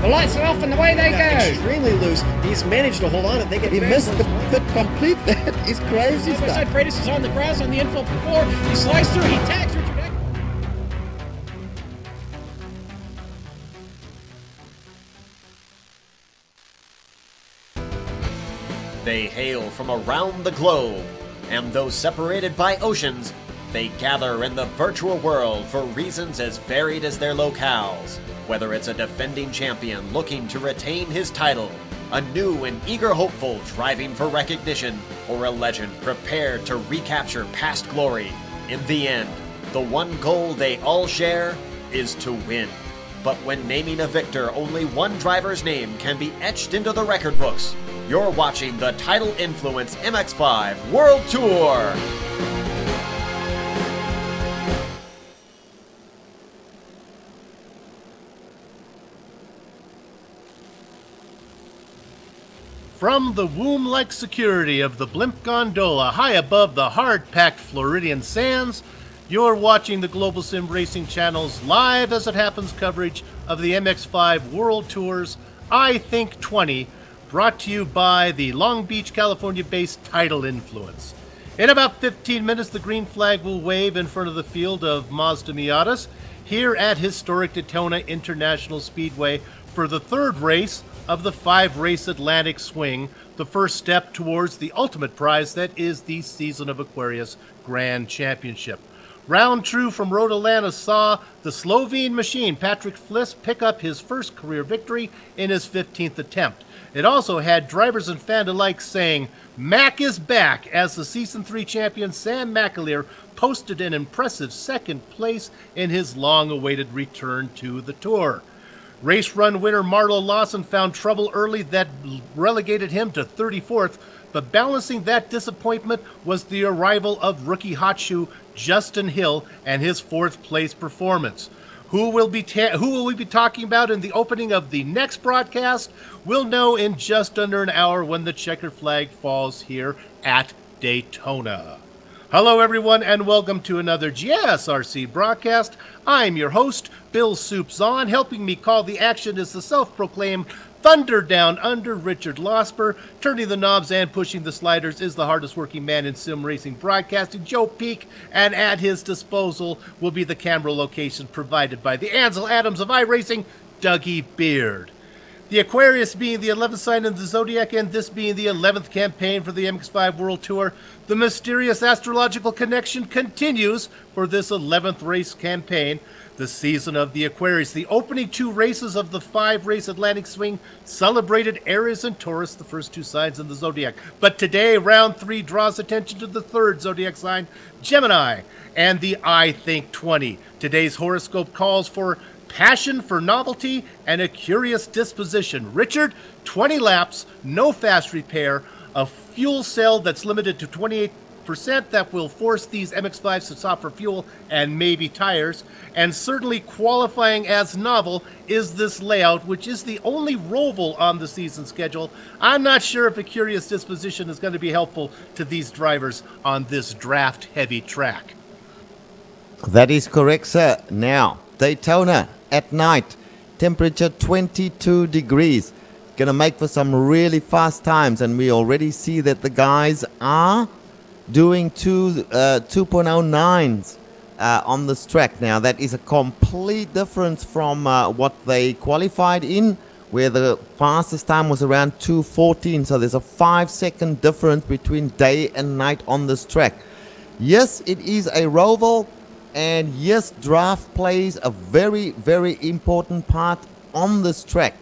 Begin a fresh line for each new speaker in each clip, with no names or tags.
The lights are off and away they go.
Extremely loose. He's managed to hold on and they get
He missed the pit complete. That is crazy
Side by
stuff.
side, Freitas is on the grass on the infield floor. He slides through. He tags Richard Eck.
They hail from around the globe, and though separated by oceans, they gather in the virtual world for reasons as varied as their locales. Whether it's a defending champion looking to retain his title, a new and eager hopeful driving for recognition, or a legend prepared to recapture past glory, in the end, the one goal they all share is to win. But when naming a victor, only one driver's name can be etched into the record books. You're watching the Tidal Influence MX-5 World Tour!
From the womb-like security of the blimp gondola high above the hard-packed Floridian sands, you're watching the Global Sim Racing Channel's live as it happens coverage of the MX-5 World Tour's I Think 20, brought to you by the Long Beach, California-based Tidal Influence. In about 15 minutes, the green flag will wave in front of the field of Mazda Miatas here at historic Daytona International Speedway for the third race of the 5-race Atlantic Swing, the first step towards the ultimate prize that is the Season of Aquarius Grand Championship. Round true from Road Atlanta saw the Slovene machine Patrick Fliss pick up his first career victory in his 15th attempt. It also had drivers and fans alike saying, "Mac is back," as the Season 3 champion Sam McAleer posted an impressive second place in his long-awaited return to the Tour. Race run winner Marlo Lawson found trouble early that relegated him to 34th, but balancing that disappointment was the arrival of rookie hot shoe Justin Hill and his 4th place performance. Who will we be talking about in the opening of the next broadcast? We'll know in just under an hour when the checker flag falls here at Daytona. Hello everyone and welcome to another GSRC broadcast. I'm your host, Bill Soup Zahn. Helping me call the action is the self-proclaimed Thunder Down Under Richard Losper. Turning the knobs and pushing the sliders is the hardest working man in sim racing broadcasting, Joe Peak, and at his disposal will be the camera location provided by the Ansel Adams of iRacing, Dougie Beard. The Aquarius being the 11th sign in the Zodiac and this being the 11th campaign for the MX-5 World Tour, the mysterious astrological connection continues for this 11th race campaign, the Season of the Aquarius. The opening 2 races of the 5-race Atlantic Swing celebrated Aries and Taurus, the first 2 signs in the Zodiac. But today, round 3 draws attention to the 3rd Zodiac sign, Gemini, and the I Think 20. Today's horoscope calls for passion for novelty and a curious disposition. Richard, 20 laps, no fast repair, a fuel cell that's limited to 28% that will force these MX-5s to stop for fuel and maybe tires, and certainly qualifying as novel is this layout, which is the only roval on the season schedule. I'm not sure if a curious disposition is going to be helpful to these drivers on this draft-heavy track.
That is correct, sir. Now, Daytona at night, temperature 22 degrees. Gonna make for some really fast times, and we already see that the guys are doing 2.09s on this track. Now, that is a complete difference from what they qualified in, where the fastest time was around 2:14. So there's a 5-second difference between day and night on this track. Yes, it is a roval. And yes, draft plays a very, very important part on this track.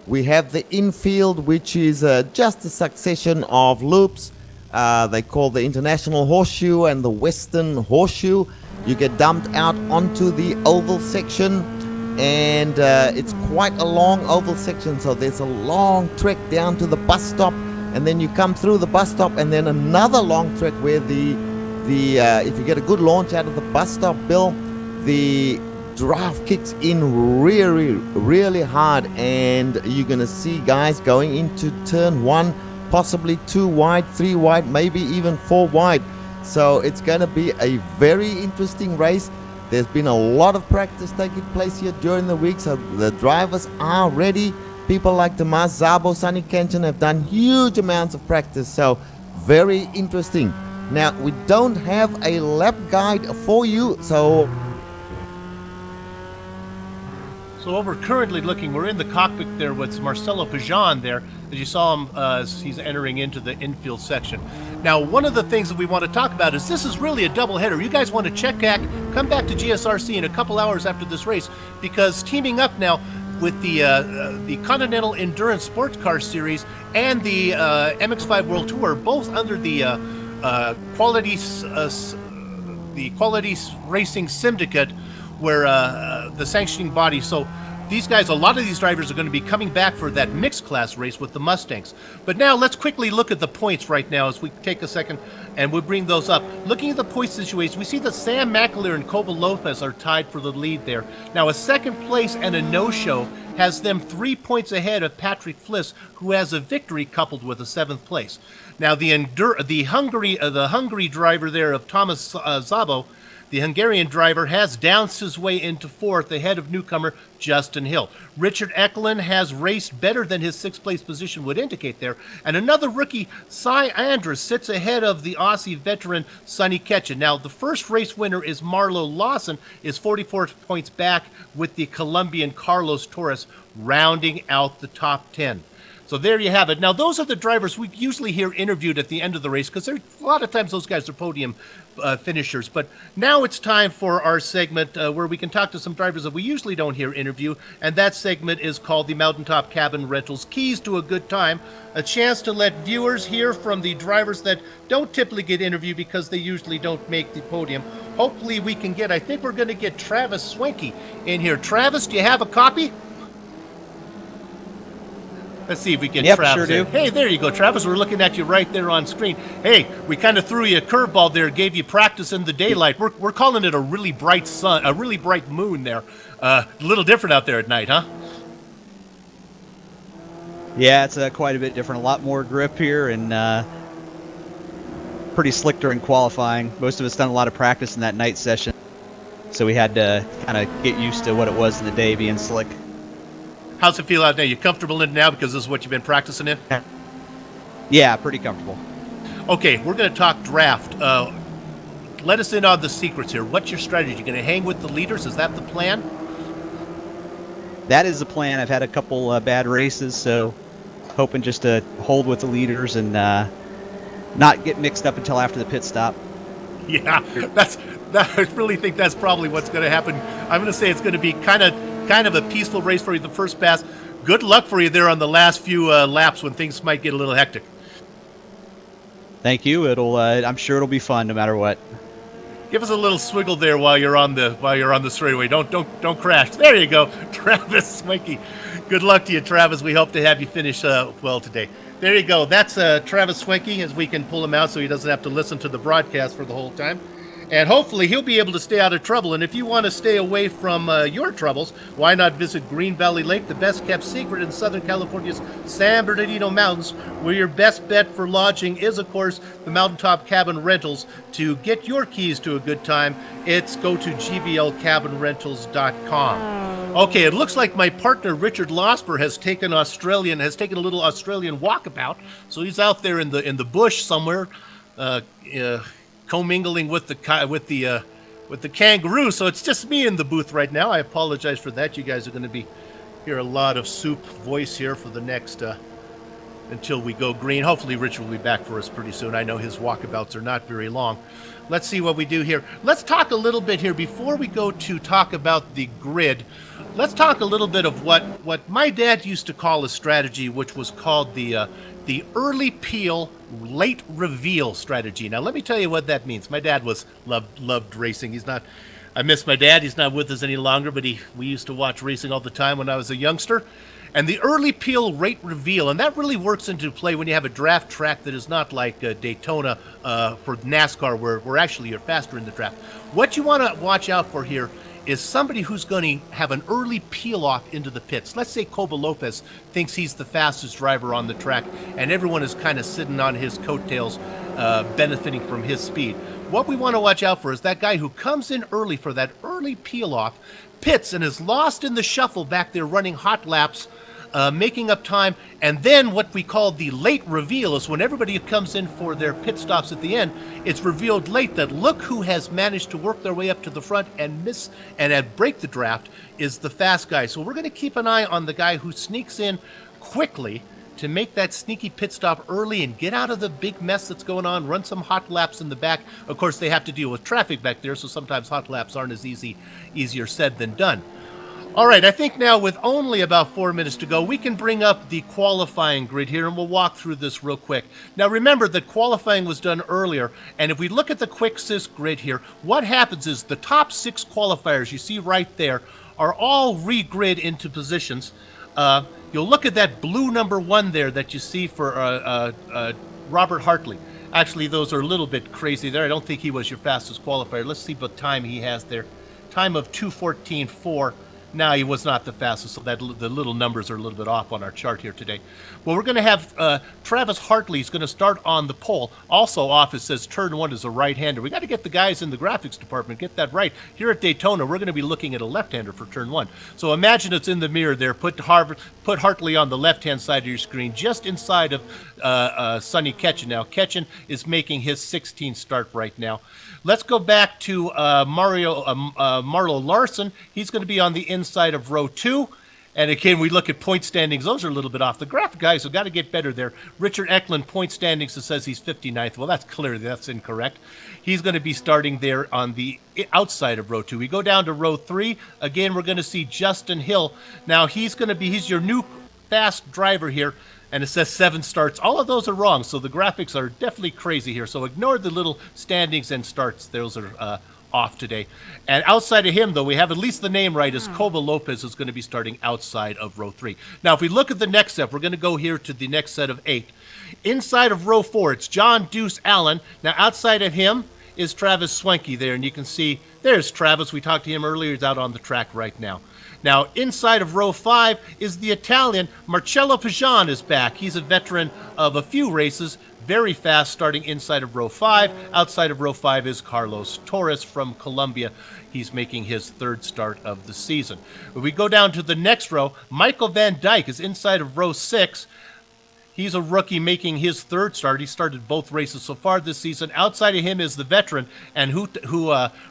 We have the infield, which is just a succession of loops. They call the International Horseshoe and the Western Horseshoe. You get dumped out onto the oval section, and it's quite a long oval section. So there's a long trek down to the bus stop, and then you come through the bus stop, and then another long trek where if you get a good launch out of the bus stop, Bill, the draft kicks in really, really hard, and you're going to see guys going into turn 1, possibly 2 wide, 3 wide, maybe even 4 wide. So it's going to be a very interesting race. There's been a lot of practice taking place here during the week, so the drivers are ready. People like Tomas Szabo, Sonny Kenton have done huge amounts of practice, so very interesting. Now, we don't have a lap guide for you, so
what we're currently looking, we're in the cockpit there with Marcelo Pajan there, as you saw him as he's entering into the infield section. Now, one of the things that we want to talk about is this is really a doubleheader. You guys want to check back, come back to GSRC in a couple hours after this race, because teaming up now with the Continental Endurance Sports Car Series and the MX-5 World Tour, both under the Quality Racing Syndicate, where the sanctioning body. So these guys, a lot of these drivers are going to be coming back for that mixed class race with the Mustangs. But now let's quickly look at the points right now as we take a second and we'll bring those up. Looking at the point situation, we see that Sam McAleer and Coba Lopez are tied for the lead there. Now a second place and a no-show has them 3 points ahead of Patrick Fliss, who has a victory coupled with a 7th place. Now the Hungary driver there of Thomas Szabo, the Hungarian driver, has downsed his way into 4th ahead of newcomer Justin Hill. Richard Eklund has raced better than his 6th place position would indicate there. And another rookie, Cy Andrus, sits ahead of the Aussie veteran Sonny Ketchen. Now, the first race winner is Marlo Lawson, is 44 points back, with the Colombian Carlos Torres rounding out the top 10. So there you have it. Now, those are the drivers we usually hear interviewed at the end of the race, because a lot of times those guys are podium finishers. But now it's time for our segment where we can talk to some drivers that we usually don't hear interview, and that segment is called the Mountaintop Cabin Rentals Keys to a Good Time, a chance to let viewers hear from the drivers that don't typically get interviewed because they usually don't make the podium. Hopefully we can get, I think we're going to get Travis Swanky in here. Travis, do you have a copy? Let's see if we get Travis.
Sure do.
Hey, there you go, Travis. We're looking at you right there on screen. Hey, we kind of threw you a curveball there, gave you practice in the daylight. We're calling it a really bright sun, a really bright moon there. A little different out there at night, huh?
Yeah, it's quite a bit different. A lot more grip here, and pretty slick during qualifying. Most of us done a lot of practice in that night session, so we had to kind of get used to what it was in the day being slick.
How's it feel out there? You comfortable in it now because this is what you've been practicing in?
Yeah, pretty comfortable.
Okay, we're going to talk draft. Let us in on the secrets here. What's your strategy? You going to hang with the leaders? Is that the plan?
That is the plan. I've had a couple bad races, so hoping just to hold with the leaders and not get mixed up until after the pit stop.
Yeah, I really think that's probably what's going to happen. I'm going to say it's going to be kind of a peaceful race for you the first pass. Good luck for you there on the last few laps when things might get a little hectic.
Thank you. I'm sure it'll be fun no matter what.
Give us a little swiggle there while you're on the straightaway. Don't crash. There you go, Travis Swanky. Good luck to you, Travis. We hope to have you finish well today. There you go. That's Travis Swanky, as we can pull him out so he doesn't have to listen to the broadcast for the whole time. And hopefully he'll be able to stay out of trouble. And if you want to stay away from your troubles, why not visit Green Valley Lake, the best kept secret in Southern California's San Bernardino Mountains, where your best bet for lodging is, of course, the Mountaintop Cabin Rentals. To get your keys to a good time, go to gblcabinrentals.com. Okay, it looks like my partner Richard Losper has taken a little Australian walkabout. So he's out there in the bush somewhere, commingling with the kangaroo. So it's just me in the booth right now. I apologize for that. You guys are going to hear a lot of soup voice here for the next until we go green. Hopefully Richard will be back for us pretty soon. I know his walkabouts are not very long. Let's see what we do here. Let's talk a little bit here before we go to talk about the grid. Let's talk a little bit of what my dad used to call a strategy, which was called the early peel, late reveal strategy. Now, let me tell you what that means. My dad loved racing. I miss my dad. He's not with us any longer, but we used to watch racing all the time when I was a youngster. And the early peel, late reveal, and that really works into play when you have a draft track that is not like Daytona for NASCAR, where actually you're faster in the draft. What you want to watch out for here is somebody who's going to have an early peel off into the pits. Let's say Coba Lopez thinks he's the fastest driver on the track, and everyone is kind of sitting on his coattails, benefiting from his speed. what we want to watch out for is that guy who comes in early for that early peel-off, pits and is lost in the shuffle back there running hot laps, making up time, and then what we call the late reveal is when everybody comes in for their pit stops at the end, it's revealed late that look who has managed to work their way up to the front and miss and break the draft is the fast guy. So we're going to keep an eye on the guy who sneaks in quickly to make that sneaky pit stop early and get out of the big mess that's going on, run some hot laps in the back. Of course, they have to deal with traffic back there, so sometimes hot laps aren't as easier said than done. All right, I think now with only about 4 minutes to go, we can bring up the qualifying grid here, and we'll walk through this real quick. Now, remember that qualifying was done earlier, and if we look at the quick assist grid here, what happens is the top 6 qualifiers you see right there are all re-grid into positions. You'll look at that blue number 1 there that you see for Robert Hartley. Actually, those are a little bit crazy there. I don't think he was your fastest qualifier. Let's see what time he has there. Time of 2:14.4. Now, he was not the fastest, so that the little numbers are a little bit off on our chart here today. Well, we're going to have Travis Hartley is going to start on the pole. Also off, it says turn 1 is a right-hander. We got to get the guys in the graphics department, get that right. Here at Daytona, we're going to be looking at a left-hander for turn 1. So imagine it's in the mirror there. Put Hartley on the left-hand side of your screen, just inside of Sonny Ketchen. Now, Ketchen is making his 16th start right now. Let's go back to Marlo Larson. He's going to be on the inside of row 2. And again, we look at point standings. Those are a little bit off the graph, guys. We've got to get better there. Richard Eklund, point standings, it says he's 59th. Well, that's incorrect. He's going to be starting there on the outside of row 2. We go down to row 3. Again, we're going to see Justin Hill. Now, he's your new fast driver here. And it says 7 starts. All of those are wrong, so the graphics are definitely crazy here. So ignore the little standings and starts. Those are off today. And outside of him, though, we have at least the name right, is Koba Lopez is going to be starting outside of row 3. Now, if we look at the next set, we're going to go here to the next set of 8. Inside of row 4, it's John Deuce Allen. Now, outside of him is Travis Swanky there, and you can see there's Travis. We talked to him earlier. He's out on the track right now. Now, inside of row 5 is the Italian. Marcello Pajan is back. He's a veteran of a few races, very fast, starting inside of row 5. Outside of row 5 is Carlos Torres from Colombia. He's making his 3rd start of the season. If we go down to the next row, Michael Van Dyke is inside of row 6. He's a rookie making his 3rd start. He started both races so far this season. Outside of him is the veteran, and who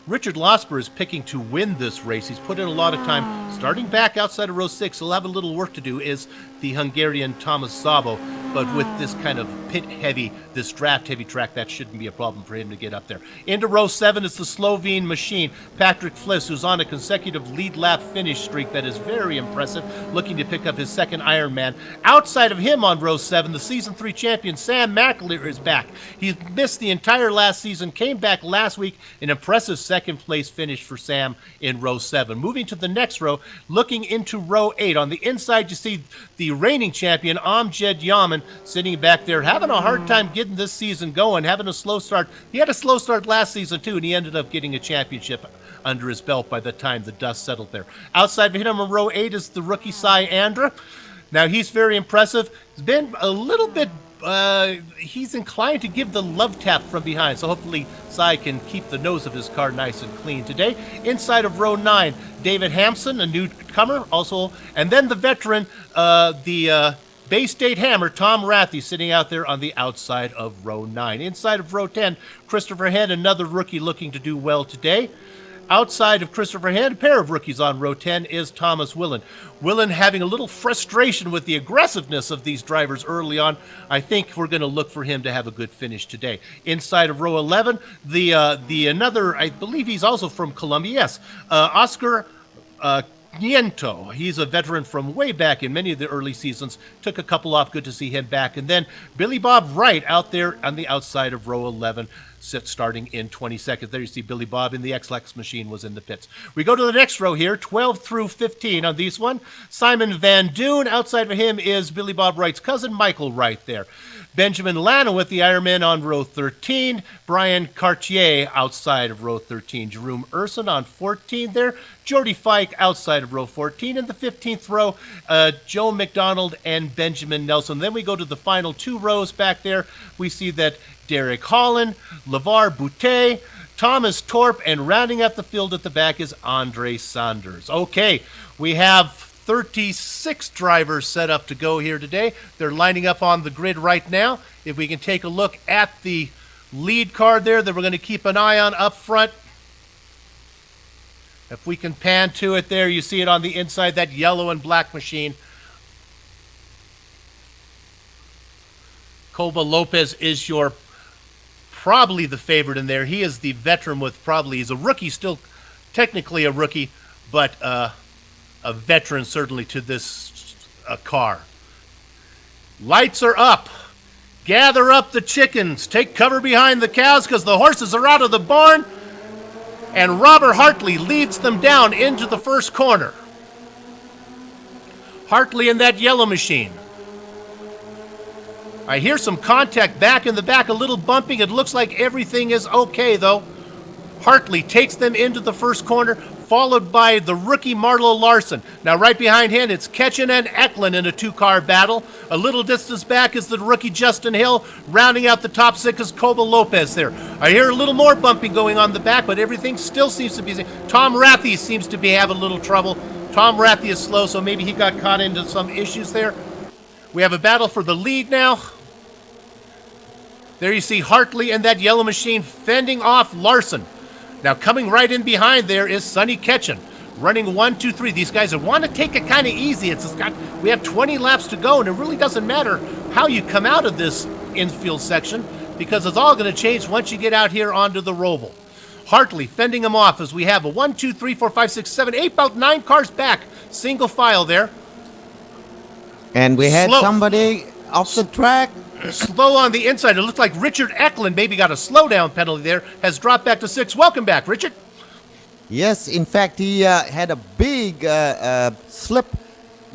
Richard Losper is picking to win this race. He's put in a lot of time. Starting back outside of row 6, he'll have a little work to do, is the Hungarian Thomas Szabo. But with this kind of pit-heavy, this draft-heavy track, that shouldn't be a problem for him to get up there. Into row 7 is the Slovene machine, Patrick Fliss, who's on a consecutive lead lap finish streak that is very impressive, looking to pick up his 2nd Ironman. Outside of him on row 7, the Season 3 champion, Sam McAleer, is back. He's missed the entire last season, came back last week, an impressive 2nd-place finish for Sam in row 7. Moving to the next row, looking into row 8. On the inside, you see the reigning champion, Amjad Yaman, sitting back there, having a hard time getting this season going, having a slow start. He had a slow start last season, too, and he ended up getting a championship under his belt by the time the dust settled there. Outside of him on row 8 is the rookie Cy Andra. Now, he's very impressive. He's been a little bit, he's inclined to give the love tap from behind, so hopefully Cy can keep the nose of his car nice and clean today. Inside of row 9, David Hampson, a newcomer also, and then the veteran, the Bay State Hammer, Tom Rathy, sitting out there on the outside of row 9. Inside of row 10, Christopher Henn, another rookie looking to do well today. Outside of Christopher Henn, a pair of rookies on row 10 is Thomas Willen. Willen having a little frustration with the aggressiveness of these drivers early on. I think we're going to look for him to have a good finish today. Inside of row 11, the another, I believe he's also from Colombia, yes, Oscar Niento. He's a veteran from way back in many of the early seasons. Took a couple off. Good to see him back. And then Billy Bob Wright out there on the outside of row 11, starting in 20 seconds. There you see Billy Bob in the X-Lex machine was in the pits. We go to the next row here, 12 through 15 on this one. Simon Van Doon. Outside of him is Billy Bob Wright's cousin, Michael Wright there. Benjamin Lano with the Ironman on row 13. Brian Cartier outside of row 13. Jerome Urson on 14 there. Jordy Fike outside of row 14. In the 15th row, Joe McDonald and Benjamin Nelson. Then we go to the final 2 rows back there. We see that Derek Holland, LeVar Boutte, Thomas Torp, and rounding up the field at the back is Andre Sanders. Okay, we have 36 drivers set up to go here today. They're lining up on the grid right now. If we can take a look at the lead card there that we're going to keep an eye on up front. If we can pan to it there, you see it on the inside, that yellow and black machine. Coba Lopez is your probably the favorite in there. He is the veteran with probably, he's a rookie, still technically a rookie, but a veteran certainly to this car. Lights are up. Gather up the chickens. Take cover behind the cows because the horses are out of the barn. And Robert Hartley leads them down into the first corner. Hartley in that yellow machine. I hear some contact back in the back, a little bumping. It looks like everything is okay, though. Hartley takes them into the first corner, followed by the rookie Marlo Larson. Now, right behind him, it's Ketchen and Eklund in a two-car battle. A little distance back is the rookie Justin Hill. Rounding out the top six is Coba Lopez there. I hear a little more bumping going on the back, but everything still seems to be... Tom Rathie seems to be having a little trouble. Tom Rathie is slow, so maybe he got caught into some issues there. We have a battle for the lead now. There you see Hartley and that yellow machine fending off Larson. Now coming right in behind there is Sonny Ketchen, running 1, 2, 3. These guys want to take it kind of easy. We have 20 laps to go, and it really doesn't matter how you come out of this infield section because it's all going to change once you get out here onto the Roval. Hartley fending them off as we have a 1, 2, 3, 4, 5, 6, 7, 8, about 9 cars back. Single file there.
And we had somebody off the track.
Slow on the inside. It looks like Richard Eklund maybe got a slowdown penalty there. Has dropped back to 6. Welcome back, Richard.
Yes, in fact, he had a big slip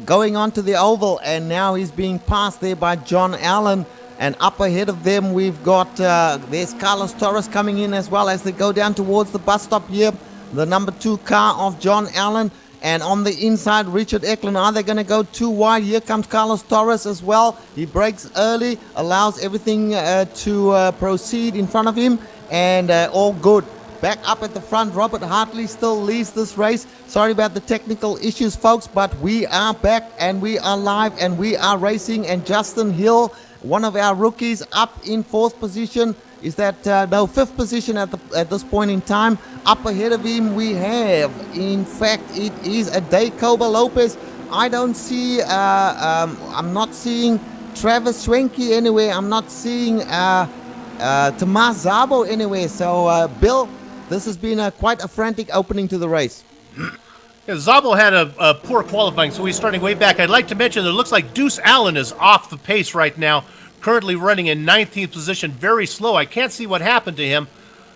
going onto the oval, and now he's being passed there by John Allen. And up ahead of them, we've got, there's Carlos Torres coming in as well as they go down towards the bus stop here. The number 2 car of John Allen. And on the inside, Richard Eklund. Are they going to go too wide? Here comes Carlos Torres as well. He brakes early, allows everything to proceed in front of him, and all good. Back up at the front, Robert Hartley still leads this race. Sorry about the technical issues, folks, but we are back, and we are live, and we are racing. And Justin Hill, one of our rookies, up in 4th position. Is that, no, 5th position at this point in time. Up ahead of him we have, in fact, it is a Coba Lopez. I don't see, I'm not seeing Travis Schwenke anywhere. I'm not seeing Tomas Szabo anywhere. So, Bill, this has been quite a frantic opening to the race.
Yeah, Szabo had a poor qualifying, so he's starting way back. I'd like to mention that it looks like Deuce Allen is off the pace right now. Currently running in 19th position, very slow. I can't see what happened to him,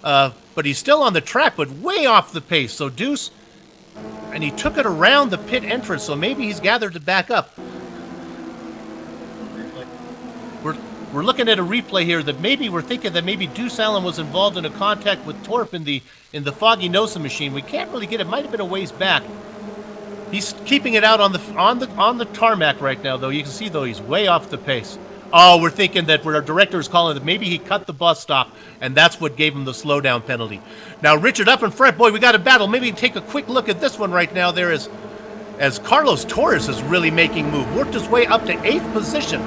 but he's still on the track, but way off the pace. So Deuce, and he took it around the pit entrance, so maybe he's gathered to back up. We're looking at a replay here that maybe we're thinking that maybe Deuce Allen was involved in a contact with Torp in the Foggy Nosa machine. We can't really get it. Might have been a ways back. He's keeping it out on the tarmac right now, though. You can see though he's way off the pace. Oh, we're thinking that our director is calling that maybe he cut the bus stop, and that's what gave him the slowdown penalty. Now, Richard up in front. Boy, we got a battle. Maybe take a quick look at this one right now. There is, as Carlos Torres is really making move. Worked his way up to 8th position.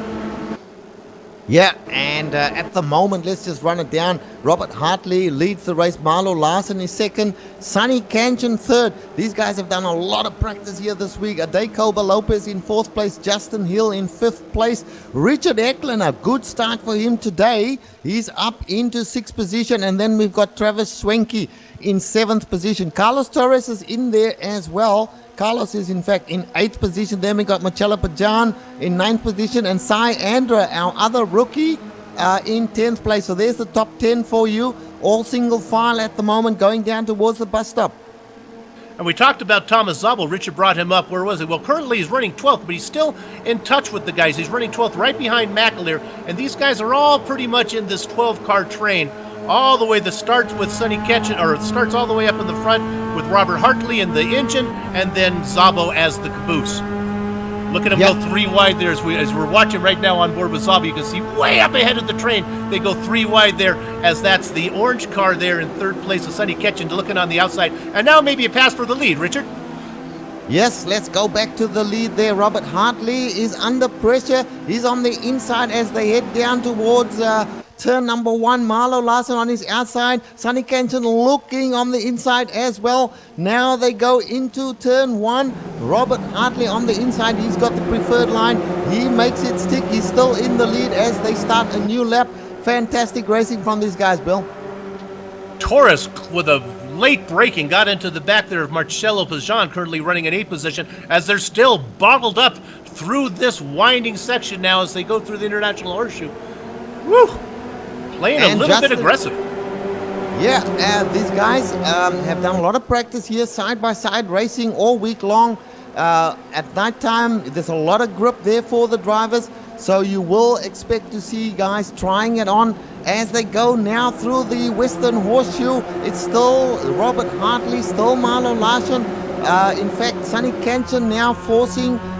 Yeah, and at the moment, let's just run it down. Robert Hartley leads the race. Marlo Larson is 2nd. Sonny Ketchen 3rd. These guys have done a lot of practice here this week. Coba Lopez in 4th place. Justin Hill in 5th place. Richard Eklund, a good start for him today. He's up into 6th position. And then we've got Travis Schwenke in 7th position. Carlos Torres is in there as well. Carlos is, in fact, in 8th position. Then we got Marcelo Pajan in 9th position. And Cy Andra, our other rookie, in 10th place. So there's the top 10 for you. All single file at the moment, going down towards the bus stop.
And we talked about Thomas Szabo. Richard brought him up. Where was he? Well, currently he's running 12th, but he's still in touch with the guys. He's running 12th right behind McAleer. And these guys are all pretty much in this 12-car train. All the way that starts with Sonny Ketchen, or it starts all the way up in the front with Robert Hartley in the engine, and then Szabo as the caboose. Look at him
Yep.
go 3 wide there as we're watching right now on board with Zaba. You can see way up ahead of the train. They go 3 wide there as that's the orange car there in third place with Sonny Ketchen looking on the outside. And now maybe a pass for the lead, Richard.
Yes, let's go back to the lead there. Robert Hartley is under pressure. He's on the inside as they head down towards turn number 1. Marlo Larson on his outside. Sonny Kenton looking on the inside as well. Now they go into turn 1. Robert Hartley on the inside. He's got the preferred line. He makes it stick. He's still in the lead as they start a new lap. Fantastic racing from these guys, Bill.
Torres with a late braking got into the back there of Marcello Pajan, currently running in 8th position, as they're still bottled up through this winding section now as they go through the International Horseshoe. Woo! Playing a little bit aggressive.
Yeah, these guys have done a lot of practice here, side-by-side racing all week long. At night time, there's a lot of grip there for the drivers, so you will expect to see guys trying it on as they go now through the Western Horseshoe. It's still Robert Hartley, still Marlo Larson. In fact, Sonny Kenton now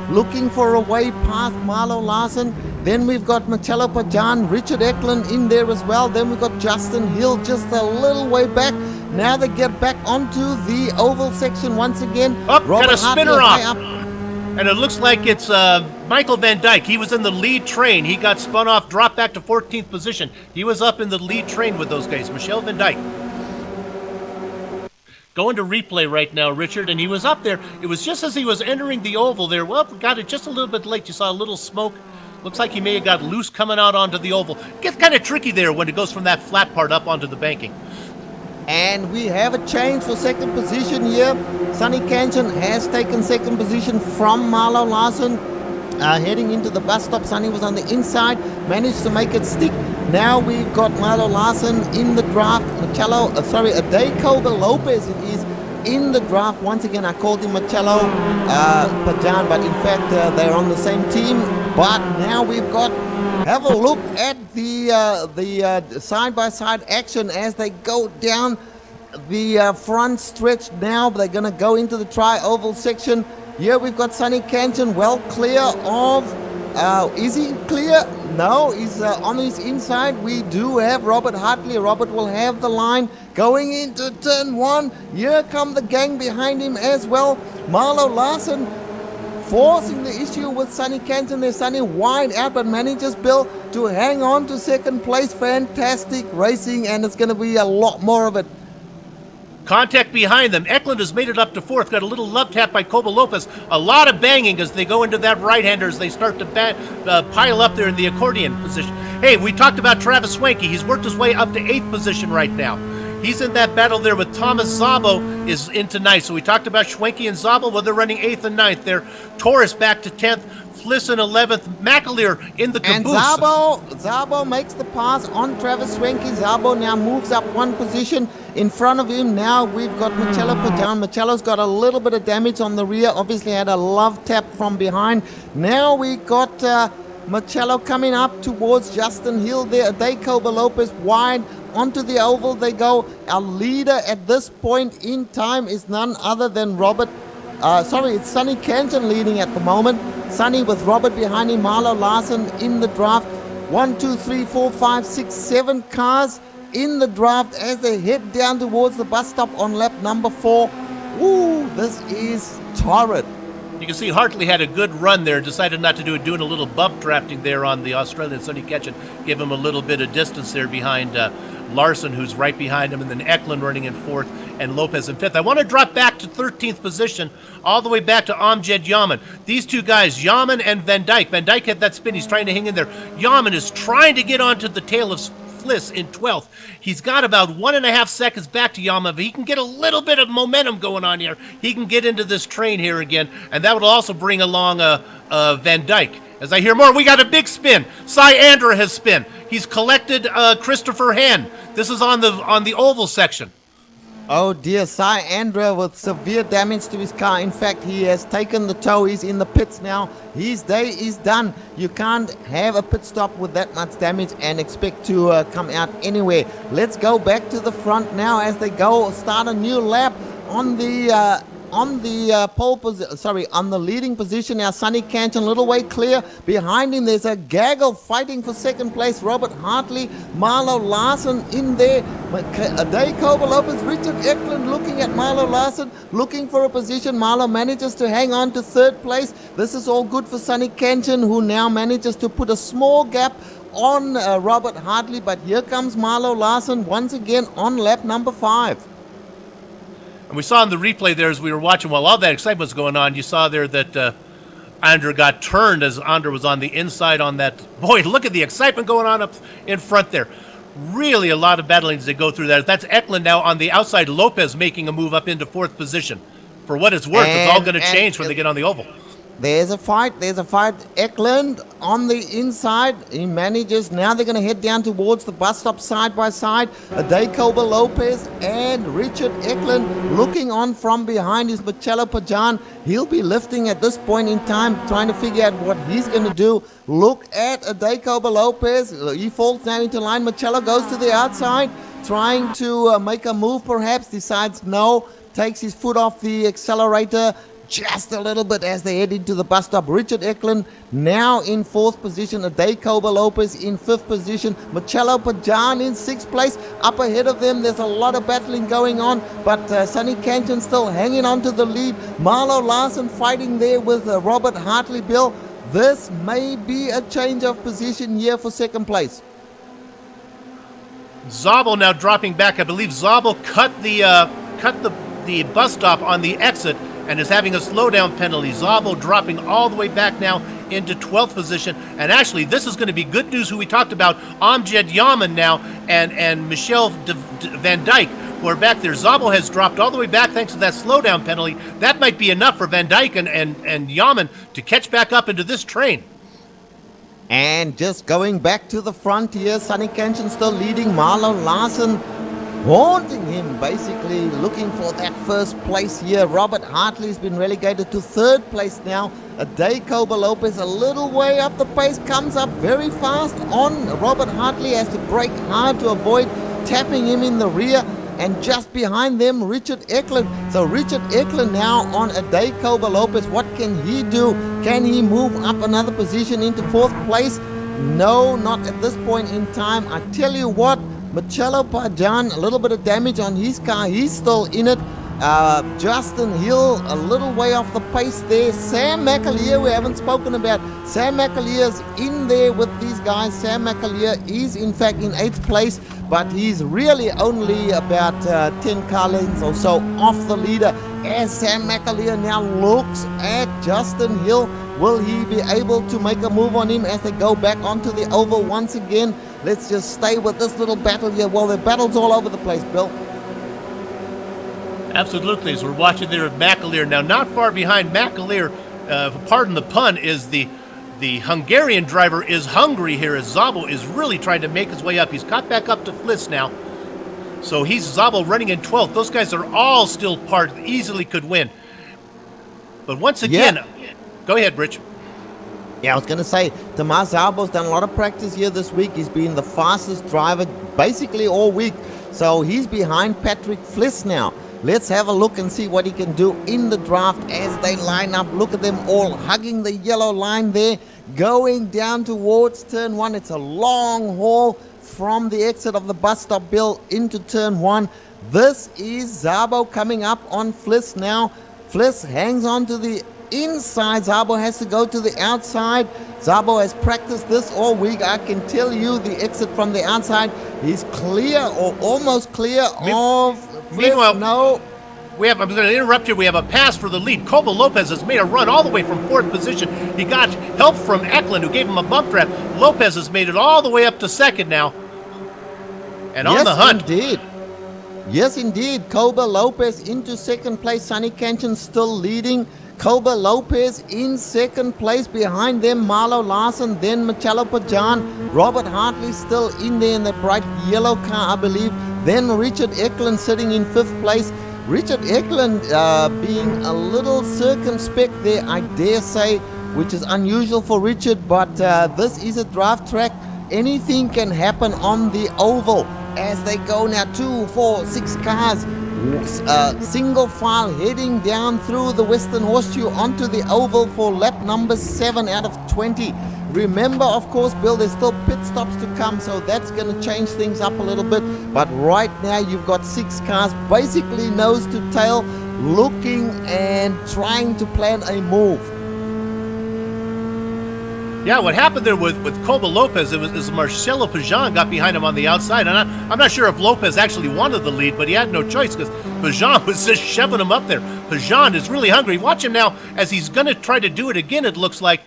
looking for a way past Marlo Larson. Then we've got Marcello Pajan, Richard Eklund in there as well. Then we've got Justin Hill just a little way back. Now they get back onto the oval section once again.
Got a spinner
Hartley
off. And it looks like it's Michael Van Dyke. He was in the lead train. He got spun off, dropped back to 14th position. He was up in the lead train with those guys. Michel Van Dyke. Going to replay right now, Richard, and he was up there. It was just as he was entering the oval there. Well, got it just a little bit late. You saw a little smoke. Looks like he may have got loose coming out onto the oval. Gets kind of tricky there when it goes from that flat part up onto the banking.
And we have a change for second position here. Sonny Kenton has taken second position from Marlo Larson. Heading into the bus stop, Sonny was on the inside, managed to make it stick. Now we've got Marlo Larson in the draft. Daytona Lopez it is in the draft. Once again, I called him Marcello Pajan, but in fact they're on the same team. But now we've got, have a look at the side-by-side action as they go down the front stretch now. They're going to go into the tri-oval section. Here we've got Sonny Kenton well clear of, is he clear? No, he's on his inside. We do have Robert Hartley. Robert will have the line going into turn 1. Here come the gang behind him as well. Marlo Larson forcing the issue with Sonny Kenton. There's Sonny wide out, but manages Bill to hang on to second place. Fantastic racing, and it's going to be a lot more of it.
Contact behind them. Eklund has made it up to 4th. Got a little love tap by Cobo Lopez. A lot of banging as they go into that right-hander as they start to pile up there in the accordion position. Hey, we talked about Travis Swanky. He's worked his way up to 8th position right now. He's in that battle there with Thomas Szabo is into 9th. So we talked about Schwenke and Szabo. Well, they're running 8th and 9th there. Torres back to 10th. Fliss in 11th. McAleer in the caboose.
And Szabo makes the pass on Travis Swanky. Szabo now moves up 1 position. In front of him now we've got Marcello Pajan. Marcello's got a little bit of damage on the rear. Obviously had a love tap from behind. Now we got Marcello coming up towards Justin Hill there. Daytona Lopez wide. Onto the oval they go. Our leader at this point in time is none other than it's Sonny Kenton leading at the moment. Sonny with Robert behind him, Marlo Larson in the draft. 1, 2, 3, 4, 5, 6, 7 cars in the draft as they head down towards the bus stop on lap number 4. Woo, this is torrid.
You can see Hartley had a good run there, decided not to do it, doing a little bump drafting there on the Australian Sonny Ketchen, give him a little bit of distance there behind Larson, who's right behind him, and then Eklund running in 4th and Lopez in 5th. I want to drop back to 13th position, all the way back to Amjad Yaman. These two guys, Yaman and Van Dyke. Van Dyke had that spin. He's trying to hang in there. Yaman is trying to get onto the tail of Fliss in 12th. He's got about 1.5 seconds back to Yaman, but he can get a little bit of momentum going on here. He can get into this train here again, and that would also bring along Van Dyke. As I hear more, we got a big spin. Cy Andra has spin. He's collected Christopher Hen. This is on the oval section.
Oh dear, Cy Andra with severe damage to his car. In fact, he has taken the tow. He's in the pits now. His day is done. You can't have a pit stop with that much damage and expect to come out anywhere. Let's go back to the front now as they go start a new lap on the on the on the leading position now. Sonny Canton, little way clear. Behind him, there's a gaggle fighting for second place. Robert Hartley, Marlo Larson in there. Daytona Lopez, Richard Eklund looking at Marlo Larson, looking for a position. Marlo manages to hang on to third place. This is all good for Sonny Canton, who now manages to put a small gap on Robert Hartley. But here comes Marlo Larson once again on lap number 5.
And we saw in the replay there as we were watching while all that excitement was going on, you saw there that Andra got turned as Andra was on the inside on that. Boy, look at the excitement going on up in front there. Really a lot of battling as they go through that. That's Eklund now on the outside. Lopez making a move up into 4th position. For what it's worth, it's all going to change when they get on the oval.
There's a fight. Eklund on the inside. He manages. Now they're going to head down towards the bus stop side by side. Daytona Lopez and Richard Eklund looking on from behind is Marcello Pajan. He'll be lifting at this point in time, trying to figure out what he's going to do. Look at Daytona Lopez. He falls now into line. Marcello goes to the outside, trying to make a move perhaps. Decides no. Takes his foot off the accelerator just a little bit as they head into the bus stop. Richard Eklund now in 4th position. Daytona Lopez in 5th position. Marcello Pajan in 6th place. Up ahead of them, there's a lot of battling going on, but Sonny Canton still hanging on to the lead. Marlo Larson fighting there with Robert Hartley. Bill, this may be a change of position here for second place.
Zabel now dropping back. I believe Zabel cut the bus stop on the exit and is having a slowdown penalty. Zabel dropping all the way back now into 12th position. And actually, this is going to be good news who we talked about. Amjad Yaman now and Michelle Van Dyke who are back there. Zabel has dropped all the way back thanks to that slowdown penalty. That might be enough for Van Dyke and Yaman to catch back up into this train.
And just going back to the front here, Sonny Canton still leading. Marlo Larson haunting him, basically looking for that first place here. Robert Hartley's been relegated to 3rd place now. Daytona Lopez a little way up the pace, comes up very fast on Robert Hartley, has to brake hard to avoid tapping him in the rear. And just behind them, Richard Eklund. So Richard Eklund now on Daytona Lopez. What can he do? Can he move up another position into 4th place? No, not at this point in time. I tell you what, Marcello Pajan, a little bit of damage on his car. He's still in it. Justin Hill, a little way off the pace there. Sam McAleer, we haven't spoken about. Sam McAleer's in there with these guys. Sam McAleer is, in fact, in 8th place, but he's really only about 10 car lengths or so off the leader. As Sam McAleer now looks at Justin Hill, will he be able to make a move on him as they go back onto the oval once again? Let's just stay with this little battle here. Well, the battle's all over the place, Bill.
Absolutely, as we're watching there of McAleer. Now, not far behind McAleer, pardon the pun, is the Hungarian driver is hungry here as Zabel is really trying to make his way up. He's caught back up to Fliss now. So he's Zabel running in 12th. Those guys are all still easily could win. But once again, Go ahead, Rich.
Yeah, I was going to say, Tomas Zabel's done a lot of practice here this week. He's been the fastest driver basically all week. So he's behind Patrick Fliss now. Let's have a look and see what he can do in the draft as they line up. Look at them all hugging the yellow line there, going down towards turn 1. It's a long haul from the exit of the bus stop, Bill, into turn 1. This is Zabo coming up on Fliss now. Fliss hangs on to the inside. Zabo has to go to the outside. Zabo has practiced this all week. I can tell you the exit from the outside is clear or almost clear of Fliss.
Meanwhile,
no.
I'm going to interrupt you. We have a pass for the lead. Cobo Lopez has made a run all the way from 4th position. He got help from Eklund, who gave him a bump trap. Lopez has made it all the way up to 2nd now. And on the hunt.
Indeed. Yes, indeed. Cobo Lopez into 2nd place. Sonny Canton still leading. Cobo Lopez in 2nd place. Behind them, Marlo Larson, then Marcello Pajan. Robert Hartley still in there in the bright yellow car, I believe. Then Richard Eklund sitting in 5th place. Richard Eklund being a little circumspect there, I dare say, which is unusual for Richard, but this is a draft track. Anything can happen on the oval as they go now. 2, 4, 6 cars single file heading down through the Western Horseshoe onto the oval for lap number 7 out of 20. Remember, of course, Bill, there's still pit stops to come, so that's going to change things up a little bit. But right now, you've got 6 cars basically nose to tail, looking and trying to plan a move.
Yeah, what happened there with Coba Lopez, it was Marcelo Pajan got behind him on the outside. And I'm not sure if Lopez actually wanted the lead, but he had no choice because Pajan was just shoving him up there. Pajan is really hungry. Watch him now as he's going to try to do it again, it looks like.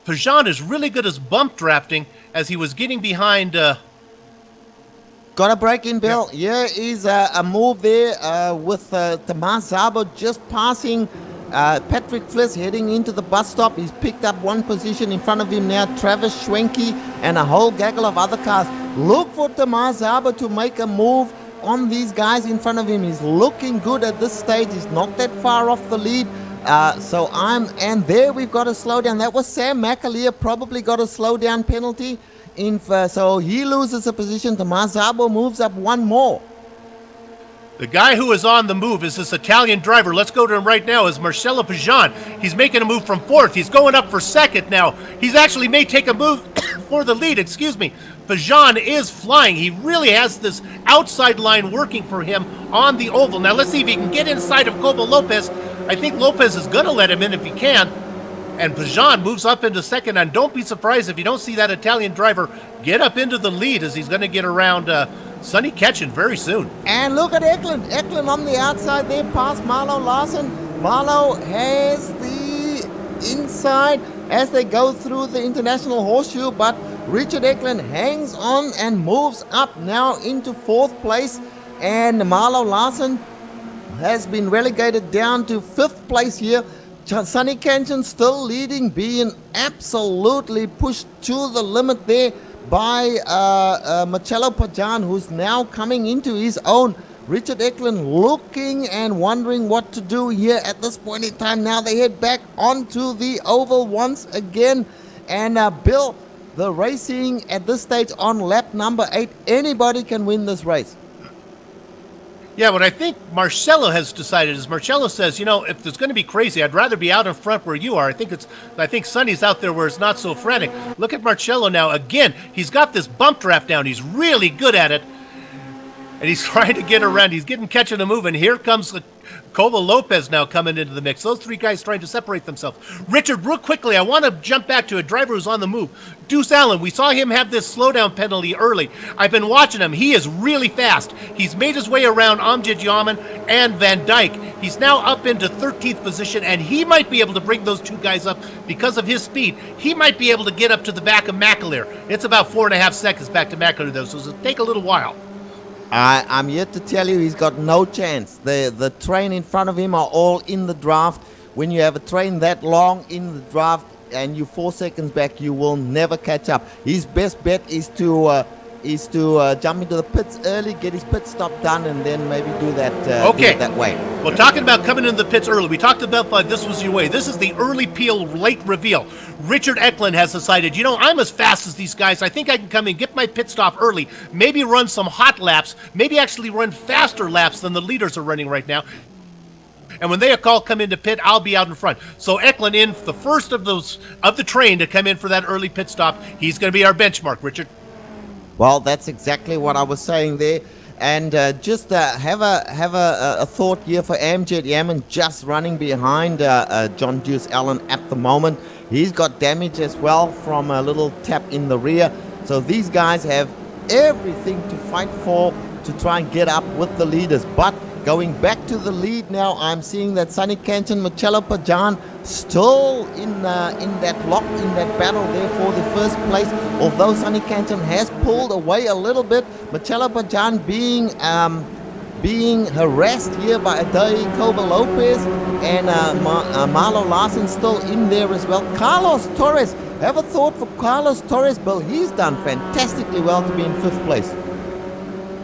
Pajan is really good as bump drafting as he was getting behind...
Got a break in, Bill. Yeah, is a move there with Tomas Zabo just passing Patrick Fliss heading into the bus stop. He's picked up one position in front of him now. Travis Schwenke and a whole gaggle of other cars. Look for Tomas Zabo to make a move on these guys in front of him. He's looking good at this stage. He's not that far off the lead. And there we've got a slowdown. That was Sam McAleer, probably got a slowdown penalty. So he loses a position. Tomas Zabo moves up one more.
The guy who is on the move is this Italian driver. Let's go to him right now. Is Marcelo Pajan. He's making a move from 4th. He's going up for 2nd now. He's actually may take a move for the lead. Excuse me. Pajan is flying. He really has this outside line working for him on the oval. Now let's see if he can get inside of Coba Lopez. I think Lopez is going to let him in if he can. And Pajan moves up into 2nd. And don't be surprised if you don't see that Italian driver get up into the lead as he's going to get around Sonny Ketchen very soon.
And look at Eklund. Eklund on the outside there past Marlo Larson. Marlo has the inside as they go through the International Horseshoe. But Richard Eklund hangs on and moves up now into 4th place. And Marlo Larson has been relegated down to 5th place here. Sonny Ketchen still leading, being absolutely pushed to the limit there by Marcelo Pajan, who's now coming into his own. Richard Eklund looking and wondering what to do here at this point in time. Now they head back onto the oval once again. And Bill, the racing at this stage on lap number 8, anybody can win this race.
Yeah, what I think Marcelo has decided is Marcelo says, you know, if it's going to be crazy, I'd rather be out in front where you are. I think Sonny's out there where it's not so frantic. Look at Marcelo now. Again, he's got this bump draft down. He's really good at it. And he's trying to get around. He's catching a move. And here comes Coba Lopez now coming into the mix. Those 3 guys trying to separate themselves. Richard, real quickly, I want to jump back to a driver who's on the move. Deuce Allen, we saw him have this slowdown penalty early. I've been watching him. He is really fast. He's made his way around Amjad Yaman and Van Dyke. He's now up into 13th position, and he might be able to bring those 2 guys up because of his speed. He might be able to get up to the back of McAleer. It's about 4.5 seconds back to McAleer, though, so it'll take a little while.
I'm yet to tell you he's got no chance. The train in front of him are all in the draft. When you have a train that long in the draft and you're 4 seconds back, you will never catch up. His best bet is to jump into the pits early, get his pit stop done, and then maybe do that that way.
Well, talking about coming into the pits early, we talked about this was your way. This is the early peel, late reveal. Richard Eklund has decided, you know, I'm as fast as these guys. I think I can come in, get my pit stop early, maybe run some hot laps, maybe actually run faster laps than the leaders are running right now. And when they come into pit, I'll be out in front. So Eklund in the first of the train to come in for that early pit stop. He's going to be our benchmark, Richard.
Well, that's exactly what I was saying there. And just have a thought here for Amjad Yaman, just running behind John Deuce Allen at the moment. He's got damage as well from a little tap in the rear. So these guys have everything to fight for to try and get up with the leaders. But going back to the lead now, I'm seeing that Sonny Ketchen, Marcelo Pajan still in that lock, in that battle there for the first place. Although Sonny Ketchen has pulled away a little bit, Marcelo Pajan being harassed here by Adair Coba Lopez, and Marlo Larson still in there as well. Carlos Torres, have a thought for Carlos Torres, Bill. He's done fantastically well to be in 5th place.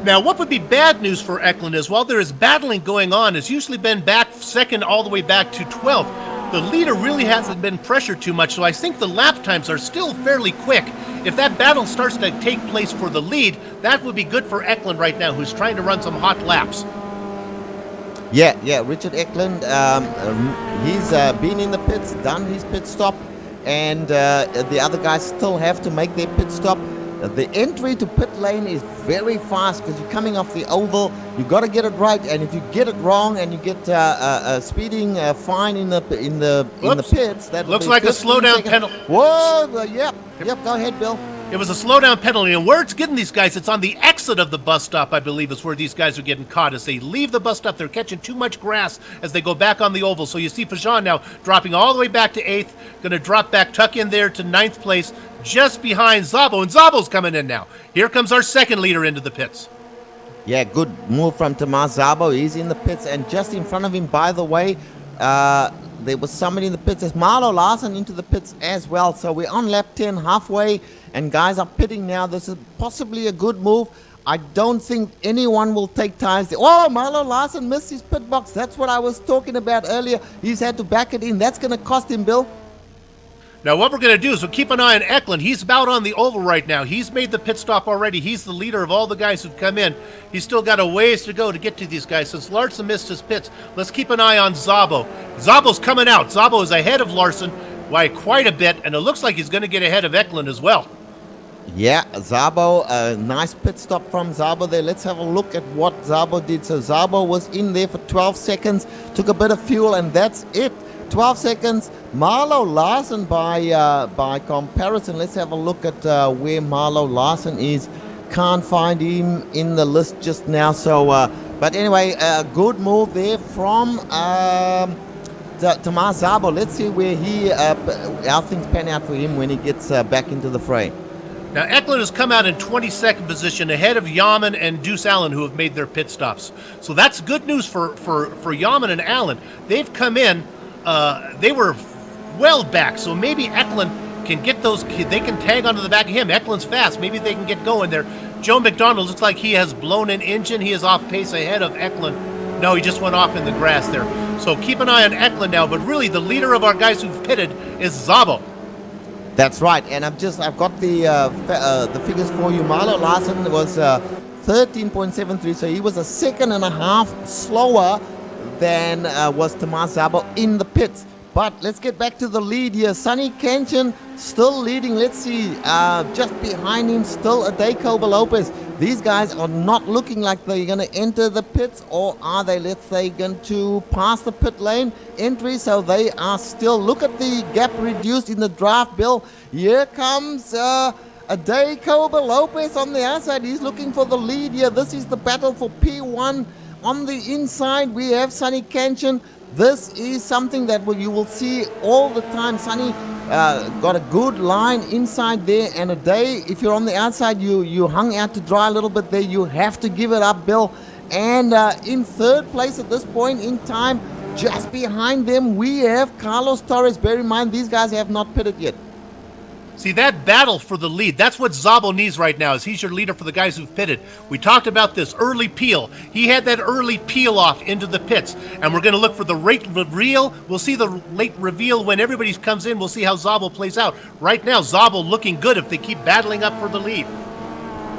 Now, what would be bad news for Eklund is while there is battling going on, has usually been back 2nd all the way back to 12th. The leader really hasn't been pressured too much, so I think the lap times are still fairly quick. If that battle starts to take place for the lead, that would be good for Eklund right now, who's trying to run some hot laps.
Yeah, Richard Eklund. He's been in the pits, done his pit stop, and the other guys still have to make their pit stop. The entry to pit lane is very fast because you're coming off the oval. You got to get it right, and if you get it wrong and you get a speeding fine in the pits, that
looks like a slowdown penalty.
Whoa! Yep. Go ahead, Bill.
It was a slowdown penalty, and where it's getting these guys, it's on the exit of the bus stop, I believe, is where these guys are getting caught. As they leave the bus stop, they're catching too much grass as they go back on the oval. So you see Fajan now dropping all the way back to 8th, going to drop back, tuck in there to 9th place, just behind Szabo, and Szabo's coming in now. Here comes our second leader into the pits.
Yeah, good move from Tomas Szabo. He's in the pits, and just in front of him, by the way, there was somebody in the pits. There's Marlo Larsen into the pits as well. So we're on lap 10, halfway, and guys are pitting now. This is possibly a good move. I don't think anyone will take tires. Oh, Marlo Larsen missed his pit box. That's what I was talking about earlier. He's had to back it in. That's going to cost him, Bill.
Now, what we're going to do is we'll keep an eye on Eklund. He's about on the oval right now. He's made the pit stop already. He's the leader of all the guys who've come in. He's still got a ways to go to get to these guys. Since Larson missed his pits, let's keep an eye on Szabo. Szabo's coming out. Szabo is ahead of Larson by quite a bit, and it looks like he's going to get ahead of Eklund as well.
Yeah, Szabo, a nice pit stop from Szabo there. Let's have a look at what Szabo did. So Szabo was in there for 12 seconds, took a bit of fuel, and that's it. 12 seconds. Marlo Larsen by comparison. Let's have a look at where Marlo Larsen is. Can't find him in the list just now. So, but anyway, a good move there from Tomas Szabo. Let's see where how things pan out for him when he gets back into the fray.
Now, Eklund has come out in 22nd position ahead of Yaman and Deuce Allen, who have made their pit stops. So that's good news for Yaman and Allen. They've come in. They were well back, so maybe Eklund can get those. They can tag onto the back of him. Eklund's fast. Maybe they can get going there. Joe McDonald looks like he has blown an engine. He is off pace ahead of Eklund. No, he just went off in the grass there. So keep an eye on Eklund now. But really, the leader of our guys who've pitted is Szabo.
That's right, and I've got the figures for you. Marlo Larsen was 13.73, so he was a second and a half slower than was Tomas Szabo in the pits. But let's get back to the lead here. Sonny Kenshin still leading. Let's see, just behind him still Jacobo Lopez. These guys are not looking like they're going to enter the pits, or are they, let's say, going to pass the pit lane entry? So they are still. Look at the gap reduced in the draft, Bill. Here comes Jacobo Lopez on the outside. He's looking for the lead here. This is the battle for P1. On the inside, we have Sonny Kenshin. This is something that you will see all the time. Sonny got a good line inside there, and a day, if you're on the outside, you hung out to dry a little bit there. You have to give it up, Bill. And in third place at this point in time, just behind them, we have Carlos Torres. Bear in mind, these guys have not pitted yet.
See, that battle for the lead, that's what Szabo needs right now, is he's your leader for the guys who've pitted. We talked about this early peel. He had that early peel off into the pits, and we're going to look for the late reveal. We'll see the late reveal when everybody comes in. We'll see how Szabo plays out. Right now, Szabo looking good if they keep battling up for the lead.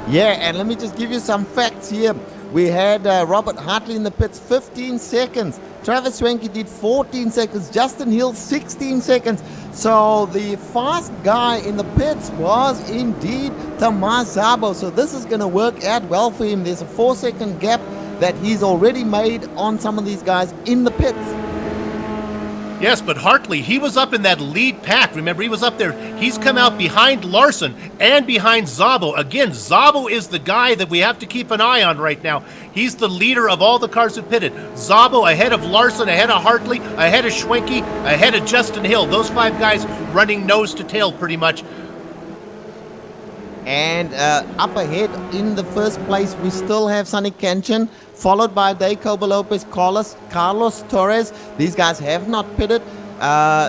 Yeah, and let me just give you some facts here. We had Robert Hartley in the pits, 15 seconds. Travis Swanky did 14 seconds. Justin Hill, 16 seconds. So the fast guy in the pits was indeed Tomas Szabo. So this is going to work out well for him. There's a 4-second gap that he's already made on some of these guys in the pits.
Yes, but Hartley, he was up in that lead pack. Remember, he was up there. He's come out behind Larson and behind Szabo. Again, Szabo is the guy that we have to keep an eye on right now. He's the leader of all the cars who pitted. Szabo ahead of Larson, ahead of Hartley, ahead of Schwenke, ahead of Justin Hill. Those 5 guys running nose to tail pretty much.
And up ahead in the first place, we still have Sonny Kenshin, followed by Jacobo Lopez, Carlos Torres. These guys have not pitted.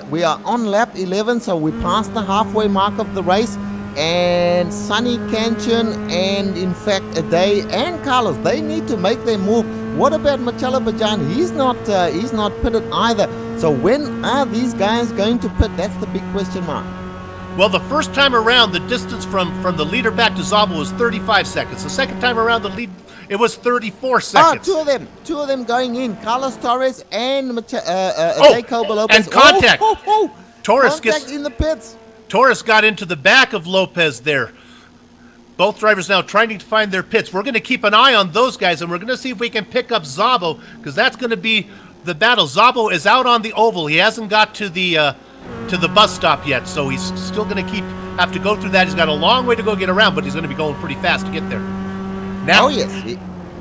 We are on lap 11, so we passed the halfway mark of the race. And Sonny Kenshin and, in fact, Ade and Carlos, they need to make their move. What about Marcelo Bajan? He's not pitted either. So when are these guys going to pit? That's the big question mark.
Well, the first time around, the distance from the leader back to Szabo was 35 seconds. The second time around, the lead It was 34
Oh,
seconds.
two of them going in. Carlos Torres and Jacob Lopez.
and contact. Torres
Contact
gets
in the pits.
Torres got into the back of Lopez there. Both drivers now trying to find their pits. We're going to keep an eye on those guys, and we're going to see if we can pick up Szabo, because that's going to be the battle. Szabo is out on the oval. He hasn't got to the bus stop yet, so he's still going to have to go through that. He's got a long way to go get around, but he's going to be going pretty fast to get there. Now,
Oh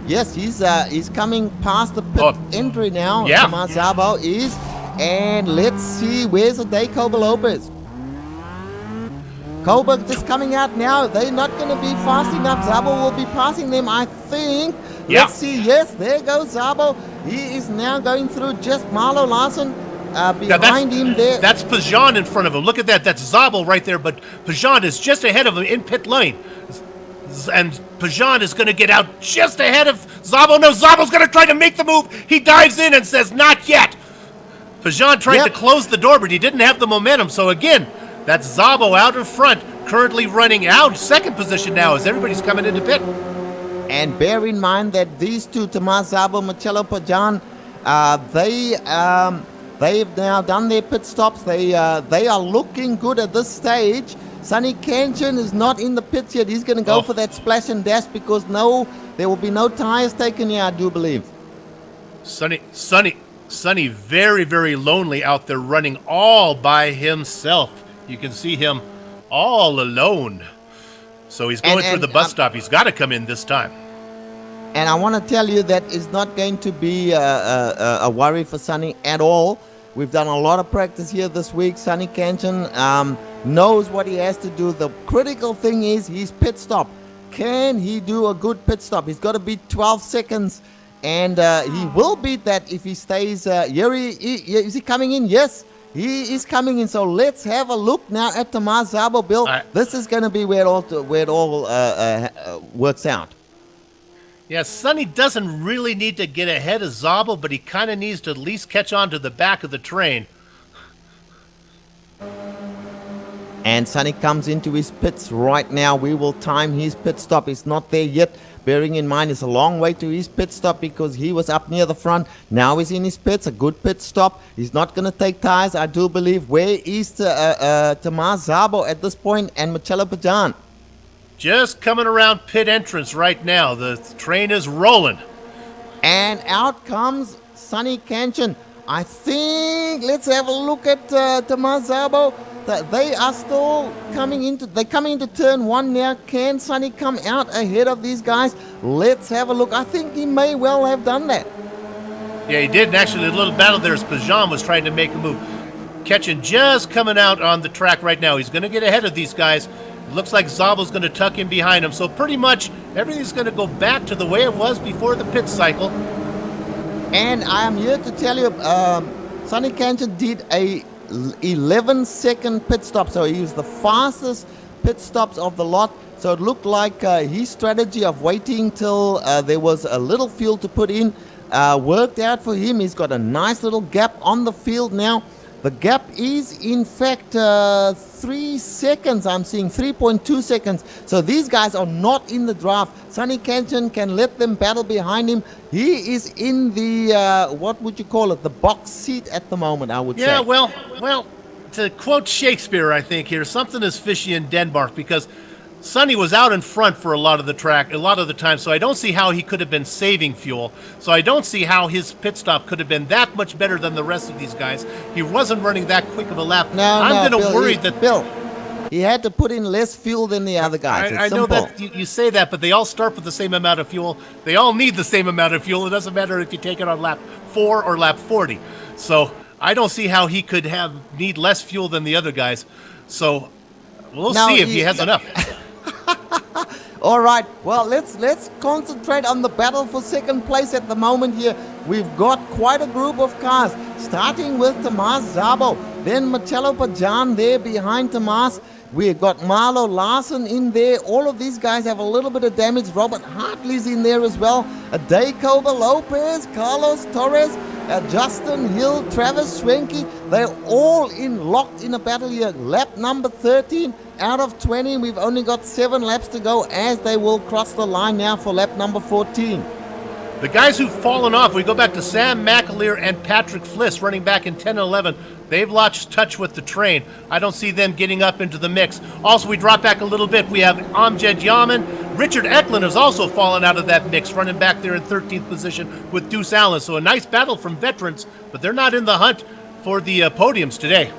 yes, he's coming past the pit entry now.
Yeah.
Tomas Szabo is, and let's see where's the Jacob Lopez. Koberg just coming out now. They're not going to be fast enough. Szabo will be passing them, I think.
Yeah.
Let's see. Yes, there goes Szabo. He is now going through just Marlo Larson behind him there.
That's Pajan in front of him. Look at that. That's Szabo right there, but Pajan is just ahead of him in pit lane. And Pajan is going to get out just ahead of Szabo. No, Szabo's going to try to make the move. He dives in and says, not yet. Pajan tried to close the door, but he didn't have the momentum. So again, that's Szabo out in front, currently running out second position now as everybody's coming into pit.
And bear in mind that these two, Tomas Szabo, Marcelo Pajan, they've now done their pit stops. They are looking good at this stage. Sonny Kanchan is not in the pits yet. He's going to go for that splash and dash because there will be no tires taken here, I do believe.
Sonny, very, very lonely out there running all by himself. You can see him all alone. So he's going through the bus stop. He's got to come in this time.
And I want to tell you that is not going to be a worry for Sonny at all. We've done a lot of practice here this week. Sonny Kanchan knows what he has to do. The critical thing is his pit stop. Can he do a good pit stop? He's got to beat 12 seconds. And he will beat that if he stays here. Is he coming in? Yes. He is coming in, so let's have a look now at Tomas Szabo, Bill. This is going to be where it all works out.
Yeah, Sonny doesn't really need to get ahead of Szabo, but he kind of needs to at least catch on to the back of the train.
And Sonny comes into his pits right now. We will time his pit stop. He's not there yet. Bearing in mind, it's a long way to his pit stop because he was up near the front. Now he's in his pits, a good pit stop. He's not going to take tires, I do believe. Where is Tomas Szabo at this point and Marcelo Pajan?
Just coming around pit entrance right now. The train is rolling.
And out comes Sonny Kanchan. I think, let's have a look at Tomas Szabo. They are still coming into turn one now. Can Sonny come out ahead of these guys? Let's have a look. I think he may well have done that.
Yeah, he did. And actually, a little battle there as Pajan was trying to make a move. Kanchan just coming out on the track right now. He's going to get ahead of these guys. It looks like Szabo's going to tuck in behind him. So pretty much everything's going to go back to the way it was before the pit cycle.
And I am here to tell you, Sonny Kanchan did a 11-second pit stop, so he was the fastest pit stops of the lot. So it looked like his strategy of waiting till there was a little fuel to put in worked out for him. He's got a nice little gap on the field now. The gap is in fact 3 seconds. I'm seeing 3.2 seconds. So these guys are not in the draft. Sonny Kanchan can let them battle behind him. He is in the, what would you call it, the box seat at the moment, I would say.
Yeah, well, to quote Shakespeare, I think here, something is fishy in Denmark because Sonny was out in front for a lot of the time, so I don't see how he could have been saving fuel. So I don't see how his pit stop could have been that much better than the rest of these guys. He wasn't running that quick of a lap. I'm going to worry that...
Bill, he had to put in less fuel than the other guys.
I know that you say that, but they all start with the same amount of fuel. They all need the same amount of fuel. It doesn't matter if you take it on lap 4 or lap 40. So I don't see how he could need less fuel than the other guys. So we'll see if he has enough.
All right, well, let's concentrate on the battle for second place at the moment here. We've got quite a group of cars, starting with Tomas Szabo, then Marcelo Pajan there behind Tomas. We've got Marlo Larson in there. All of these guys have a little bit of damage. Robert Hartley's in there as well. Jacob Lopez, Carlos Torres, Justin Hill, Travis Schwenke. They're all locked in a battle here. Lap number 13. out of 20. We've only got 7 laps to go as they will cross the line now for lap number 14.
The guys who've fallen off, we go back to Sam McAleer and Patrick Fliss running back in 10 and 11. They've lost touch with the train. I don't see them getting up into the mix. Also, we drop back a little bit. We have Amjad Yaman. Richard Eklund has also fallen out of that mix, running back there in 13th position with Deuce Allen. So a nice battle from veterans, but they're not in the hunt for the podiums today.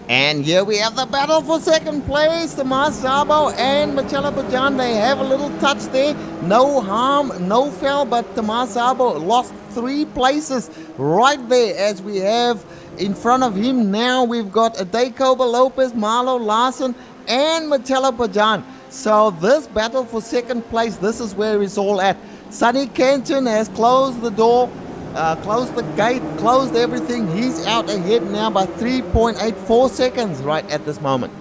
And here we have the battle for second place. Tomas Szabo and Marcelo Pajan, they have a little touch there. No harm, no foul, but Tomas Szabo lost 3 places right there as we have in front of him. Now we've got Jacobo Lopez, Marlo Larson, and Marcelo Pajan. So this battle for second place, this is where it's all at. Sonny Kenton has closed the door. Closed the gate, closed everything. He's out ahead now by 3.84 seconds right at this moment.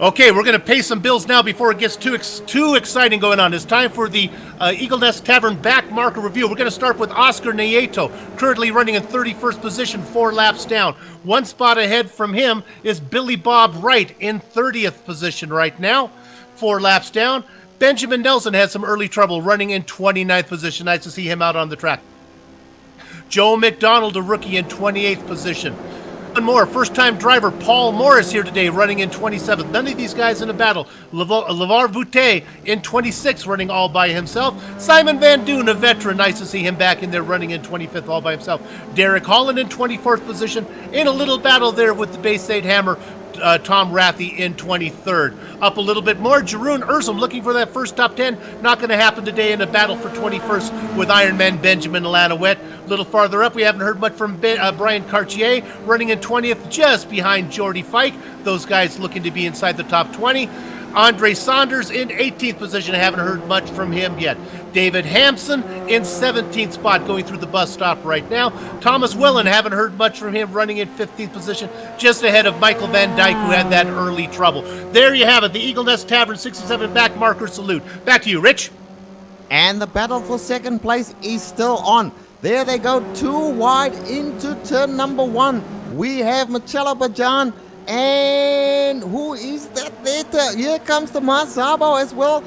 Okay, we're going to pay some bills now before it gets too exciting going on. It's time for the Eagle Nest Tavern back marker review. We're going to start with Oscar Nieto, currently running in 31st position, 4 laps down. 1 spot ahead from him is Billy Bob Wright in 30th position right now, 4 laps down. Benjamin Nelson had some early trouble running in 29th position. Nice to see him out on the track. Joe McDonald, a rookie, in 28th position. One more, first-time driver Paul Morris here today, running in 27th. None of these guys in a battle. LeVar Boutte in 26th, running all by himself. Simon Van Doon, a veteran. Nice to see him back in there, running in 25th, all by himself. Derek Holland in 24th position. In a little battle there with the Bay State Hammer, Tom Rathie in 23rd. Up a little bit more, Jeroen Urzum looking for that first top 10. Not going to happen today in a battle for 21st with Ironman Benjamin Lanouette. A little farther up, we haven't heard much from Brian Cartier, running in 20th, just behind Jordy Fike. Those guys looking to be inside the top 20. Andre Saunders in 18th position. Haven't heard much from him yet. David Hampson in 17th spot, going through the bus stop right now. Thomas Willen, haven't heard much from him, running in 15th position, just ahead of Michael Van Dyke, who had that early trouble. There you have it, the Eagle Nest Tavern 67 back marker salute. Back to you, Rich.
And the battle for second place is still on. There they go, 2 wide into turn number 1. We have Marcelo Pajan. And who is that there? Here comes Tomas Szabo as well.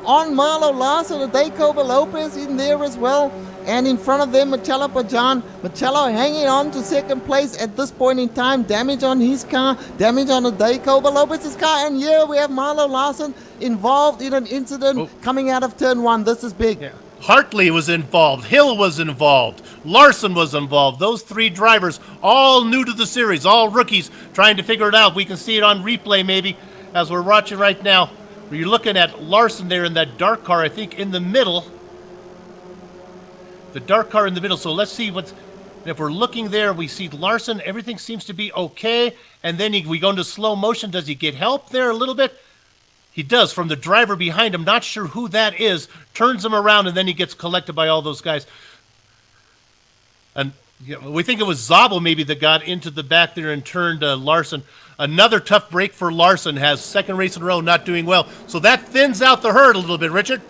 On Marlo Larson and Jacobo Lopez in there as well. And in front of them, Marcelo Pajan. Marcelo hanging on to second place at this point in time. Damage on his car, damage on the Jacobo Lopez's car. And here we have Marlo Larson involved in an incident coming out of turn 1. This is big.
Yeah. Hartley was involved, Hill was involved, Larson was involved. Those 3 drivers, all new to the series, all rookies, trying to figure it out. We can see it on replay maybe as we're watching right now. You're looking at Larson there in that dark car, I think in the middle. The dark car in the middle. So let's see what's... If we're looking there, we see Larson. Everything seems to be okay. And then we go into slow motion. Does he get help there a little bit? He does, from the driver behind him. Not sure who that is. Turns him around, and then he gets collected by all those guys. And we think it was Szabo maybe that got into the back there and turned Larson. Another tough break for Larson. Has second race in a row, not doing well. So that thins out the herd a little bit, Richard.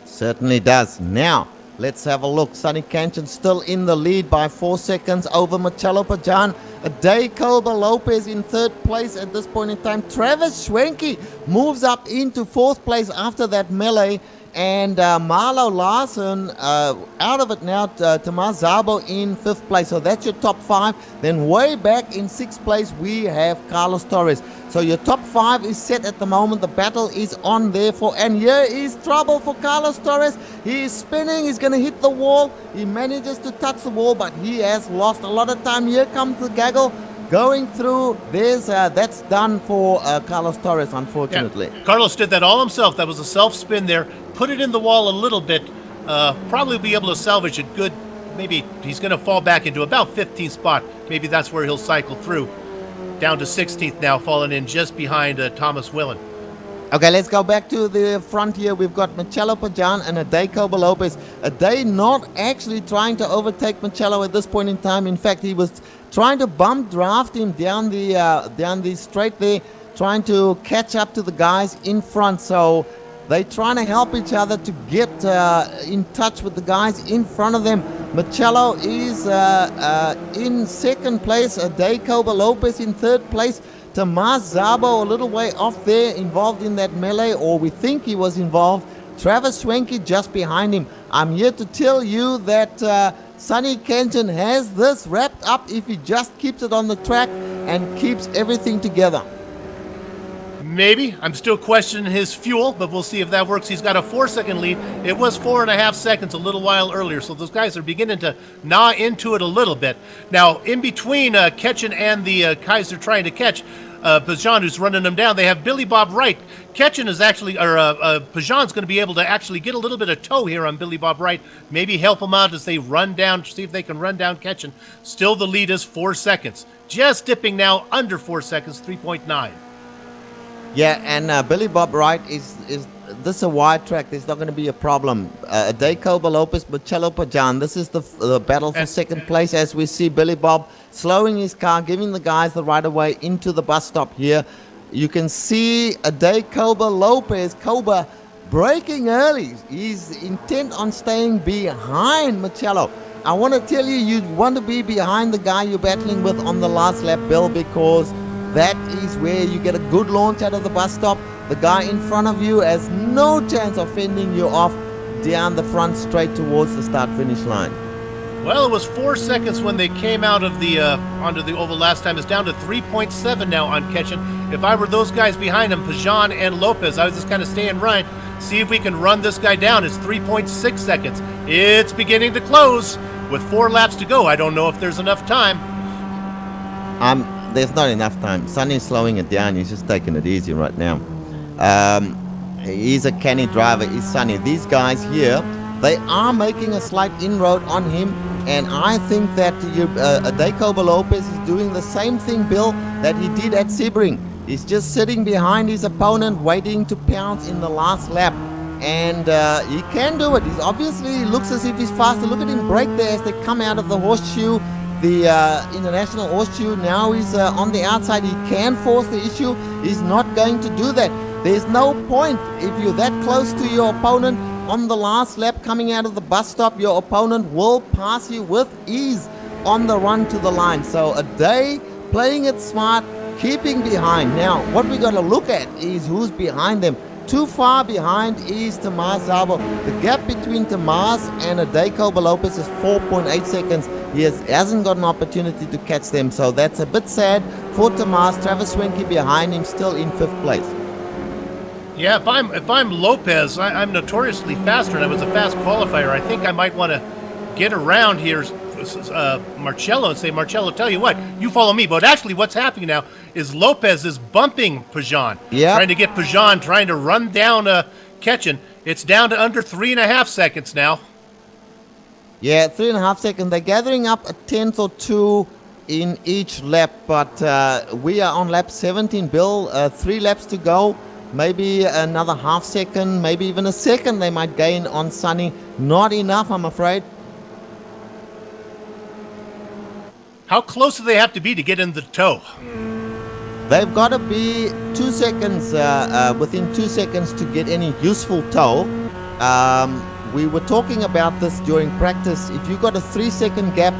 Certainly does. Now, let's have a look. Sonny Kenton still in the lead by 4 seconds over Marcelo Pajan. Jacobo Lopez in 3rd place at this point in time. Travis Schwenke moves up into 4th place after that melee. And Marlo Larson out of it now. Tomas Szabo in 5th place. So that's your top 5. Then way back in 6th place, we have Carlos Torres. So your top 5 is set at the moment. The battle is on therefore. And here is trouble for Carlos Torres. He is spinning. He's going to hit the wall. He manages to touch the wall, but he has lost a lot of time. Here comes the gaggle going through. That's done for Carlos Torres, unfortunately.
Yeah. Carlos did that all himself. That was a self-spin there. Put it in the wall a little bit. Probably be able to salvage it good. Maybe he's going to fall back into about 15th spot. Maybe that's where he'll cycle through. Down to 16th now, falling in just behind Thomas Willen.
Okay, let's go back to the front here. We've got Marcelo Pajan and Jacobo Lopez. They not actually trying to overtake Marcelo at this point in time. In fact, he was trying to bump draft him down the straight there, trying to catch up to the guys in front. So they're trying to help each other to get in touch with the guys in front of them. Marcelo is in 2nd place. Jacobo Lopez in 3rd place. Tomas Szabo a little way off there, involved in that melee, or we think he was involved. Travis Schwenke just behind him. I'm here to tell you that Sonny Kenton has this wrapped up if he just keeps it on the track and keeps everything together.
Maybe. I'm still questioning his fuel, but we'll see if that works. He's got a 4-second lead. It was 4.5 seconds a little while earlier, so those guys are beginning to gnaw into it a little bit. Now, in between Ketchen and the guys they're trying to catch, Pajan, who's running them down, they have Billy Bob Wright. Ketchen is actually, or Pajan's going to be able to actually get a little bit of tow here on Billy Bob Wright. Maybe help him out as they run down, see if they can run down Ketchen. Still the lead is 4 seconds. Just dipping now under 4 seconds, 3.9.
Yeah, and Billy Bob Wright is this is a wide track. There's not going to be a problem. Daytona Lopez, Marcello Pajan. This is the battle for second place as we see Billy Bob slowing his car, giving the guys the right of way into the bus stop here. You can see Daytona Lopez, Koba, braking early. He's intent on staying behind Marcello. I want to tell you, you want to be behind the guy you're battling with on the last lap, Bill, because that is where you get a good launch out of the bus stop. The guy in front of you has no chance of fending you off down the front straight towards the start-finish line.
Well, it was 4 seconds when they came out of the onto the oval last time. It's down to 3.7 now on Ketchen. If I were those guys behind him, Pajan and Lopez, I was just kind of staying right. See if we can run this guy down. It's 3.6 seconds. It's beginning to close with 4 laps to go. I don't know if there's enough time.
There's not enough time. Sonny's slowing it down. He's just taking it easy right now. He's a canny driver. He's Sonny. These guys here, they are making a slight inroad on him, and I think that Daytona Lopez is doing the same thing, Bill, that he did at Sebring. He's just sitting behind his opponent, waiting to pounce in the last lap, and he can do it. He's obviously looks as if he's faster. Look at him brake there as they come out of the horseshoe. The international horseshoe. Now he's on the outside. He can force the issue. He's not going to do that. There's no point if you're that close to your opponent on the last lap coming out of the bus stop. Your opponent will pass you with ease on the run to the line. So a day playing it smart, keeping behind. Now what we got to look at is who's behind them. Too far behind is Tomas Szabo. The gap between Tomas and Daytona Lopez is 4.8 seconds. He hasn't got an opportunity to catch them, so that's a bit sad for Tomas. Travis Schwenke behind him, still in 5th place.
Yeah, if I'm Lopez, I'm notoriously faster, and I was a fast qualifier. I think I might want to get around here, Marcello, and say, Marcello, tell you what, you follow me. But actually what's happening now is Lopez is bumping Pajan.
Yeah.
Trying to get Pajan, trying to run down Ketchen. It's down to under 3.5 seconds now.
Yeah, 3.5 seconds. They're gathering up a tenth or two in each lap, but we are on lap 17, Bill. 3 laps to go. Maybe another half second, maybe even a second they might gain on Sonny. Not enough, I'm afraid.
How close do they have to be to get in the tow?
They've got to be 2 seconds, within 2 seconds to get any useful tow. We were talking about this during practice. If you got a 3-second gap,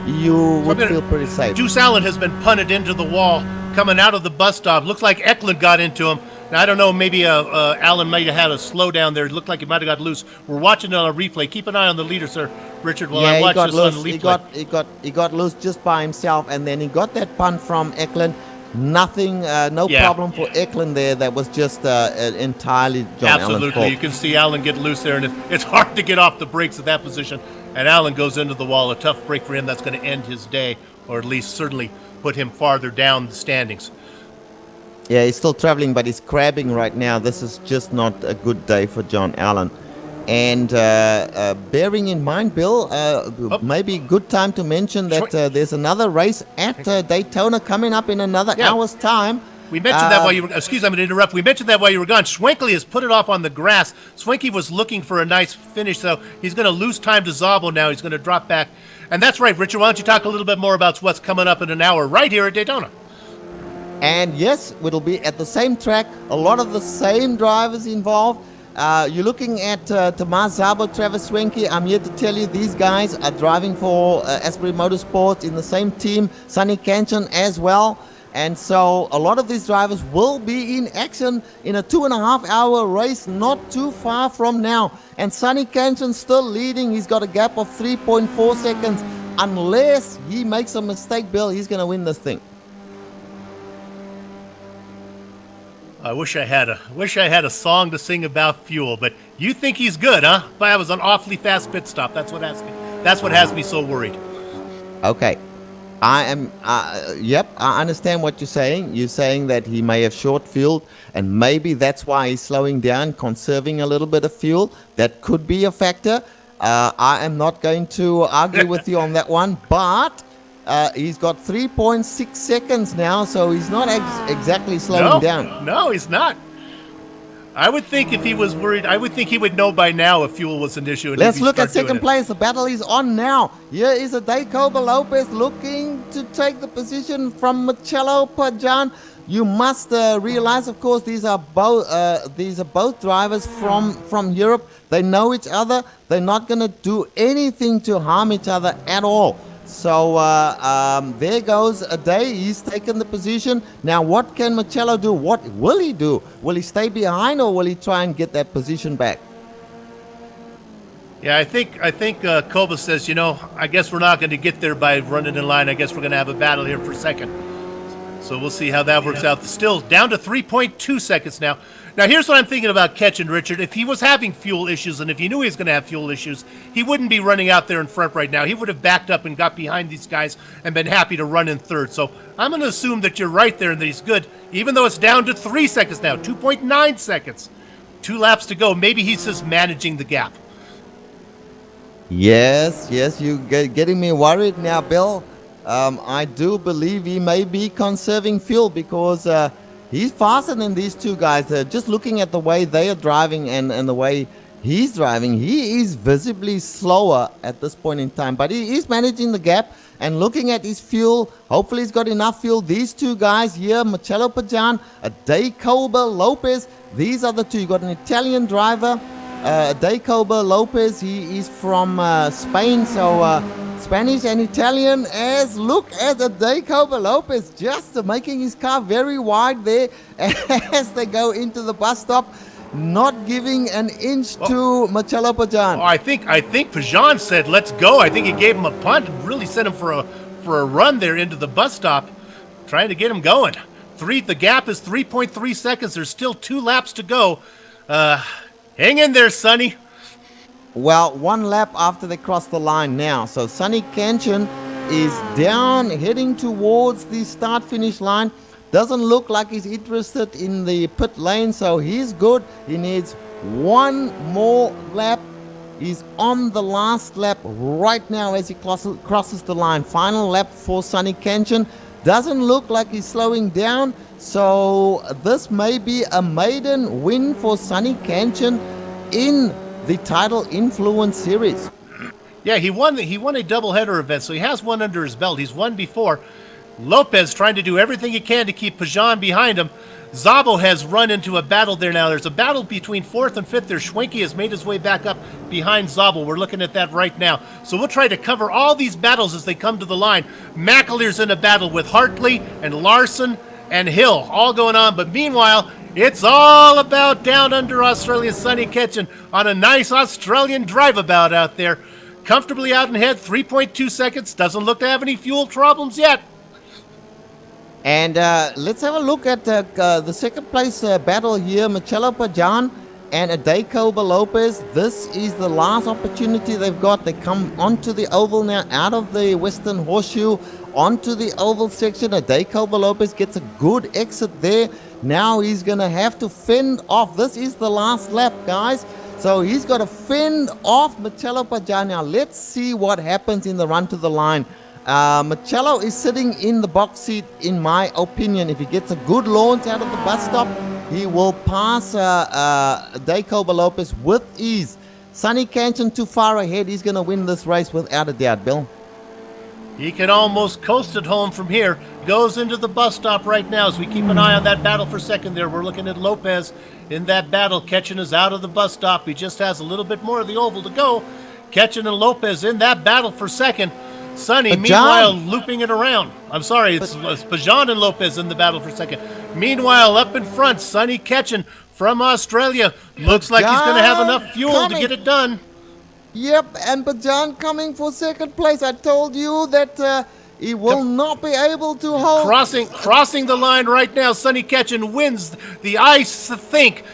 you would feel pretty safe.
Deuce Allen has been punted into the wall coming out of the bus stop. Looks like Eklund got into him. Now, I don't know, maybe Allen might have had a slowdown there. It looked like he might have got loose. We're watching it on a replay. Keep an eye on the leader, sir, Richard, while I watch this on the replay.
He got loose just by himself, and then he got that punt from Eklund. Nothing, no problem for Eklund there. That was just entirely John Allen's fault.
You can see Allen get loose there, and it's hard to get off the brakes at that position. And Allen goes into the wall. A tough break for him. That's going to end his day, or at least certainly put him farther down the standings.
Yeah, he's still traveling, but he's crabbing right now. This is just not a good day for John Allen. And bearing in mind, Bill, maybe good time to mention that there's another race at Daytona coming up in another hour's time.
We mentioned that while you were, excuse me, I'm going to interrupt. We mentioned that while you were gone. Schwenke has put it off on the grass. Schwenke was looking for a nice finish, so he's going to lose time to Szabo now. He's going to drop back. And that's right, Richard. Why don't you talk a little bit more about what's coming up in an hour right here at Daytona?
And yes, it'll be at the same track. A lot of the same drivers involved. You're looking at Tomas Szabo, Travis Schwenke. I'm here to tell you these guys are driving for Asbury Motorsports in the same team. Sonny Kenton as well. And so a lot of these drivers will be in action in a 2.5-hour race not too far from now. And Sonny Cantion still leading. He's got a gap of 3.4 seconds. Unless he makes a mistake, Bill, he's going to win this thing.
I wish I had a song to sing about fuel, but you think he's good, huh? But that was an awfully fast pit stop. That's what has me so worried.
Okay. I understand what you're saying. You're saying that he may have short fuel, and maybe that's why he's slowing down, conserving a little bit of fuel. That could be a factor. I am not going to argue with you on that one, but he's got 3.6 seconds now, so he's not exactly slowing down.
No, he's not. I would think if he was worried, I would think he would know by now if fuel was an issue.
Let's look at second place. The battle is on now. Here is a Daytona Lopez looking to take the position from Marcello Pajan. You must realize, of course, these are both drivers from Europe. They know each other. They're not going to do anything to harm each other at all. So there goes a day. He's taken the position. Now, what can Marcello do? What will he do? Will he stay behind, or will he try and get that position back?
Yeah, I think Koba says, I guess we're not going to get there by running in line. I guess we're going to have a battle here for second. So we'll see how that works out. Still down to 3.2 seconds now. Now, here's what I'm thinking about catching Richard. If he was having fuel issues, and if he knew he was going to have fuel issues, he wouldn't be running out there in front right now. He would have backed up and got behind these guys and been happy to run in third. So I'm going to assume that you're right there and that he's good, even though it's down to 3 seconds now, 2.9 seconds. 2 laps to go. Maybe he's just managing the gap.
Yes, you're getting me worried now, Bill. I do believe he may be conserving fuel because he's faster than these two guys. Just looking at the way they are driving and the way he's driving, he is visibly slower at this point in time. But he is managing the gap and looking at his fuel. Hopefully he's got enough fuel. These two guys here, Marcello Pajan, a Daytona Lopez. These are the two. You got an Italian driver, Daytona Lopez. He is from Spain, so Spanish and Italian. Look at the Daytona Lopez just making his car very wide there as they go into the bus stop, not giving an inch to Marcello Pajan.
I think Pajan said, "Let's go." I think he gave him a punt and really sent him for a run there into the bus stop, trying to get him going. The gap is 3.3 seconds. There's still 2 laps to go. Hang in there, Sonny.
Well, 1 lap after they cross the line now. So Sonny Cantion is down, heading towards the start-finish line. Doesn't look like he's interested in the pit lane, so he's good. He needs 1 more lap. He's on the last lap right now as he crosses the line. Final lap for Sonny Cantion. Doesn't look like he's slowing down, so this may be a maiden win for Sonny Cantion in the Tidal Influence Series.
Yeah, he won a doubleheader event, so he has one under his belt. He's won before. Lopez trying to do everything he can to keep Pajan behind him. Szabo has run into a battle there now. There's a battle between 4th and 5th there. Schwenke has made his way back up behind Szabo. We're looking at that right now. So we'll try to cover all these battles as they come to the line. McAleer's in a battle with Hartley and Larson and Hill, all going on. But meanwhile, it's all about down under Australia's Sonny Cantion on a nice Australian drive-about out there. Comfortably out in head, 3.2 seconds. Doesn't look to have any fuel problems yet.
And let's have a look at the second place battle here. Marcello Pajan and Daytona Lopez. This is the last opportunity they've got. They come onto the oval now, out of the Western Horseshoe, onto the oval section. Daytona Lopez gets a good exit there. Now he's going to have to fend off. This is the last lap, guys. So he's got to fend off Marcello Pajan. Now let's see what happens in the run to the line. Marcello is sitting in the box seat, in my opinion. If he gets a good launch out of the bus stop, he will pass Daytona Lopez with ease. Sonny Cantion too far ahead. He's going to win this race without a doubt, Bill.
He can almost coast it home from here. Goes into the bus stop right now as we keep an eye on that battle for second there. We're looking at Lopez in that battle. Cantion is out of the bus stop. He just has a little bit more of the oval to go. Cantion and Lopez in that battle for second. Sonny,
But
meanwhile,
John-
looping it around. I'm sorry, it's Pajan and Lopez in the battle for second. Meanwhile, up in front, Sonny Ketchen from Australia. Looks like he's going to have
John
enough fuel to get it done.
Yep, and Bajan coming for second place. I told you that he will not be able to hold.
Crossing the line right now, Sonny Ketchen wins the Think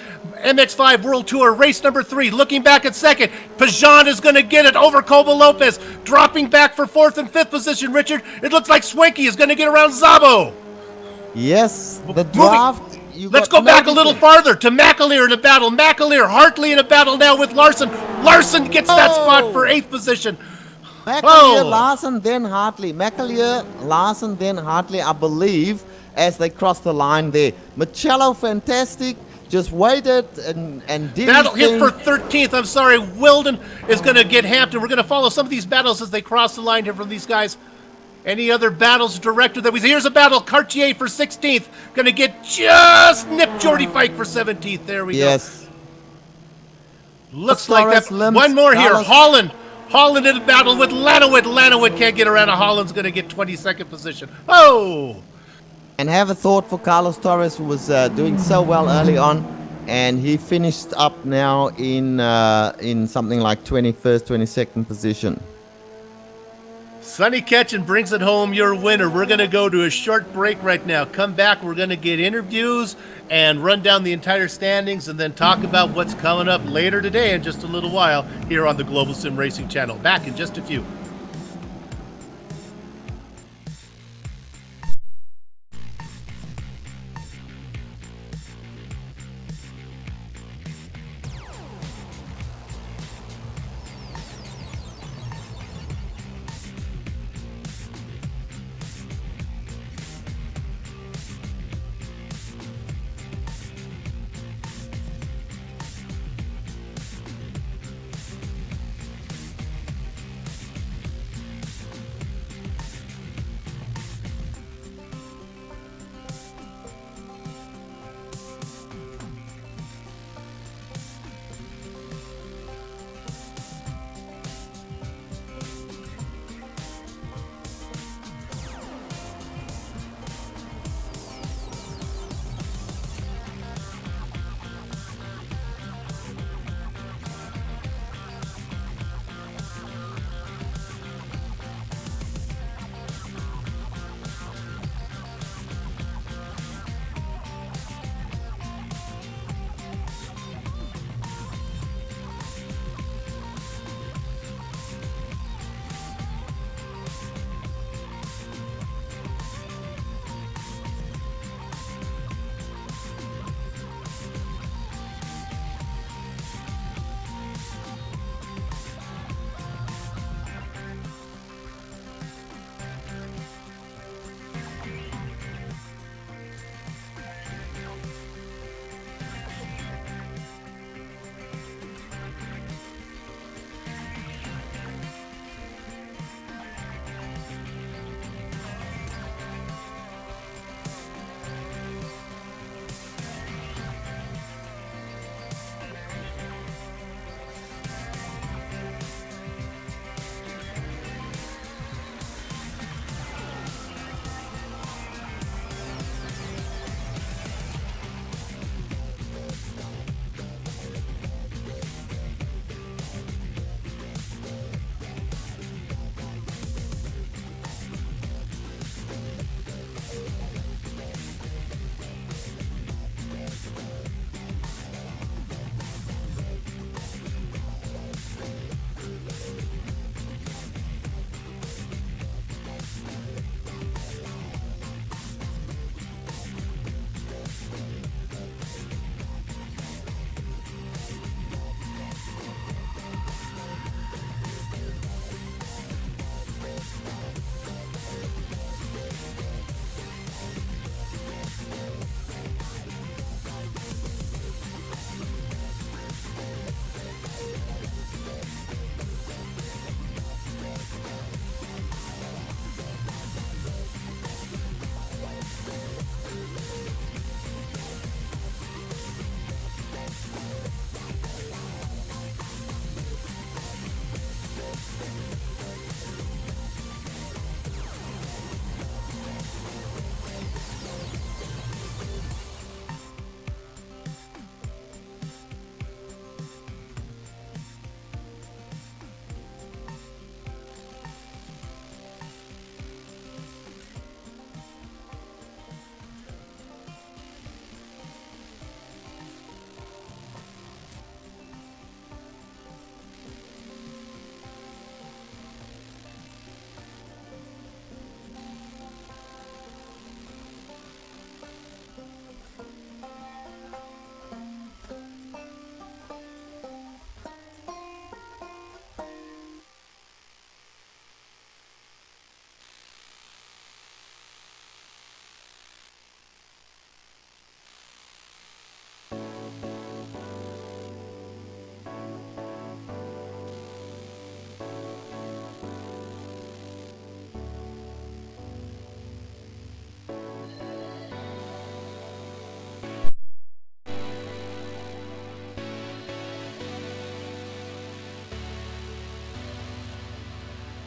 MX-5 World Tour race number 3. Looking back at second, Pajan is going to get it over Cobo Lopez. Dropping back for 4th and 5th position, Richard. It looks like Swanky is going to get around Zabo.
Yes, the draft.
Let's go back a little farther to McAleer in a battle. McAleer, Hartley in a battle now with Larson. Larson gets that spot for 8th position.
McAleer, Larson, then Hartley. McAleer, Larson, then Hartley, I believe, as they cross the line there. Machello, fantastic. Just waited and did
Battle
his
hit
thing.
for 13th. I'm sorry, Wilden is going to get Hampton. We're going to follow some of these battles as they cross the line here from these guys. Any other battles directed that we see? Here's a battle. Cartier for 16th. Going to get just nipped. Jordy Fike for 17th. There we go.
Yes.
Looks like that.
Limbs,
One more here.
Carlos.
Holland in a battle with Lanowit. Lanowit can't get around. Holland's going to get 22nd position. Oh!
And have a thought for Carlos Torres, who was doing so well early on, and he finished up now in something like 21st, 22nd position.
Sonny Ketchen brings it home, your winner. We're going to go to a short break right now. Come back, we're going to get interviews and run down the entire standings and then talk about what's coming up later today in just a little while here on the Global Sim Racing channel. Back in just a few.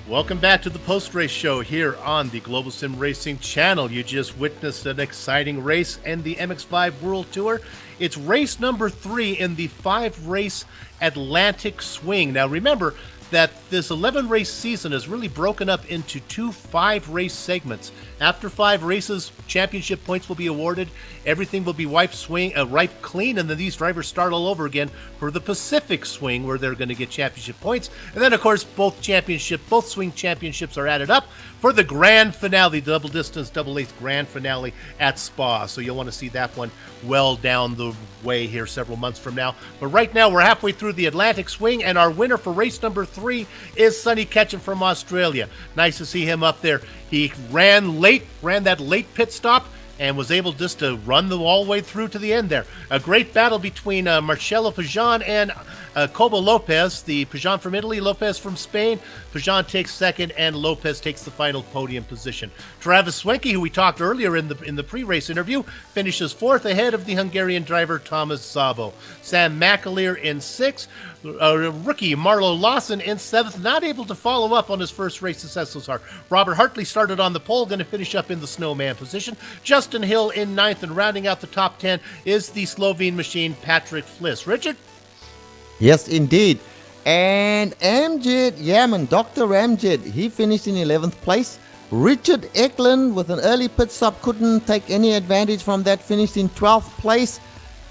Welcome back to the post-race show here on the Global Sim Racing channel. You just witnessed an exciting race in the MX-5 World Tour. It's race number 3 in the 5-race Atlantic Swing. Now remember that this 11-race season is really broken up into 2 5-race segments. After 5 races, championship points will be awarded. Everything will be wiped clean, and then these drivers start all over again for the Pacific Swing, where they're going to get championship points. And then, of course, both swing championships are added up for the grand finale, the double distance, double eighth grand finale at Spa. So you'll want to see that one well down the way here several months from now. But right now, we're halfway through the Atlantic Swing, and our winner for race number 3 is Sonny Ketchum from Australia. Nice to see him up there. He ran that late pit stop, and was able just to run all the way through to the end there. A great battle between Marcello Pajan and Cobo Lopez, the Pajan from Italy, Lopez from Spain. Pajan takes second, and Lopez takes the final podium position. Travis Swenke, who we talked earlier in the pre-race interview, finishes 4th ahead of the Hungarian driver Thomas Szabo. Sam McAleer in 6th. Rookie Marlo Lawson in 7th, not able to follow up on his first race success so far. Robert Hartley started on the pole, going to finish up in the snowman position. Justin Hill in 9th, and rounding out the top 10 is the Slovene machine Patrick Fliss. Richard?
Yes, indeed. And Amjad Yaman, Dr. Amjad, he finished in 11th place. Richard Eklund with an early pit stop couldn't take any advantage from that, finished in 12th place.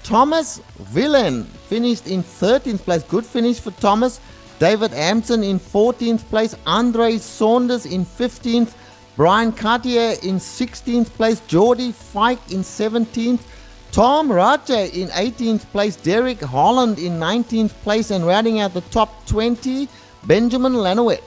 Thomas Villen finished in 13th place. Good finish for Thomas. David Hampson in 14th place. Andre Saunders in 15th. Brian Cartier in 16th place. Jordi Fike in 17th. Tom Raja in 18th place. Derek Holland in 19th place. And rounding out the top 20, Benjamin Lanowet.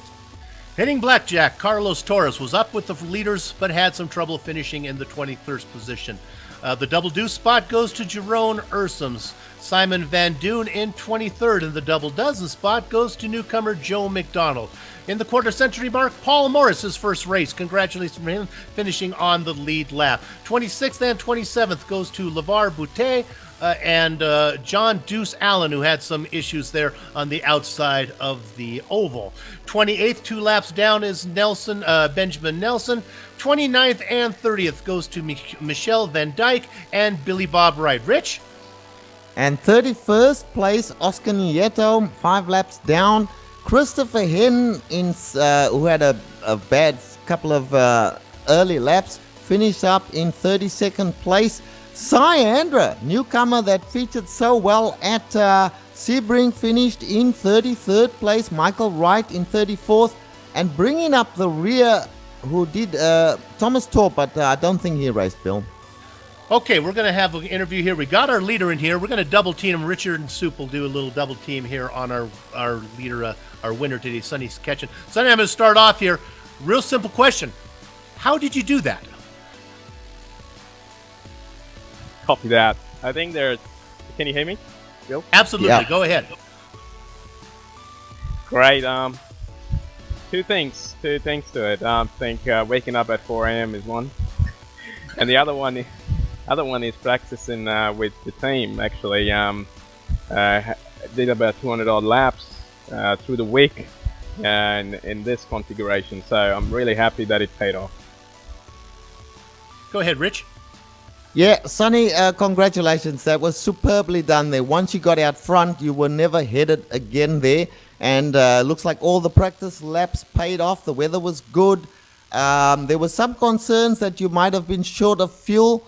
Hitting blackjack, Carlos Torres was up with the leaders, but had some trouble finishing in the 21st position. The double deuce spot goes to Jerome Ursums. Simon Van Doon in 23rd, and the double dozen spot goes to newcomer Joe McDonald. In the quarter century mark, Paul Morris, his first race. Congratulations for him, finishing on the lead lap. 26th and 27th goes to LeVar Boutet and John Deuce Allen, who had some issues there on the outside of the oval. 28th, 2 laps down, is Benjamin Nelson. 29th and 30th goes to Michelle Van Dyke and Billy Bob Wright. Rich?
And 31st place, Oscar Nieto, 5 laps down. Christopher Henn, who had a bad couple of early laps, finished up in 32nd place. Syandra, newcomer that featured so well at Sebring, finished in 33rd place. Michael Wright in 34th. And bringing up the rear, who did Thomas Torp, but I don't think he raced, Bill.
Okay, we're going to have an interview here. We got our leader in here. We're going to double team him. Richard and Soup will do a little double team here on our leader, our winner today, Sonny Ketchum. Sonny, I'm going to start off here. Real simple question. How did you do that?
Copy that. I think there's... Can you hear me, Bill?
Absolutely.
Yeah.
Go ahead.
Great. Two things to it. I think waking up at 4 a.m. is one, and the other one is practicing with the team. Actually, did about 200 odd laps through the week, and in this configuration. So I'm really happy that it paid off.
Go ahead, Rich.
Yeah, Sonny, congratulations. That was superbly done there. Once you got out front, you were never headed again there. And looks like all the practice laps paid off. The weather was good. There were some concerns that you might have been short of fuel.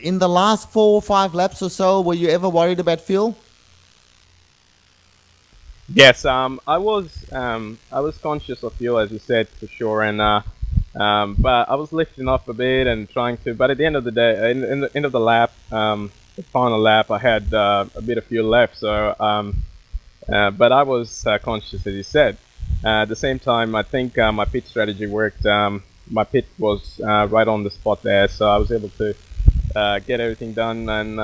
In the last 4 or 5 laps or so, were you ever worried about fuel?
Yes, I was conscious of fuel, as you said, for sure, and but I was lifting off a bit and trying to. But at the end of the day, in the end of the lap, the final lap, I had a bit of fuel left. So, but I was conscious, as you said. At the same time, I think my pit strategy worked. My pit was right on the spot there, so I was able to get everything done. And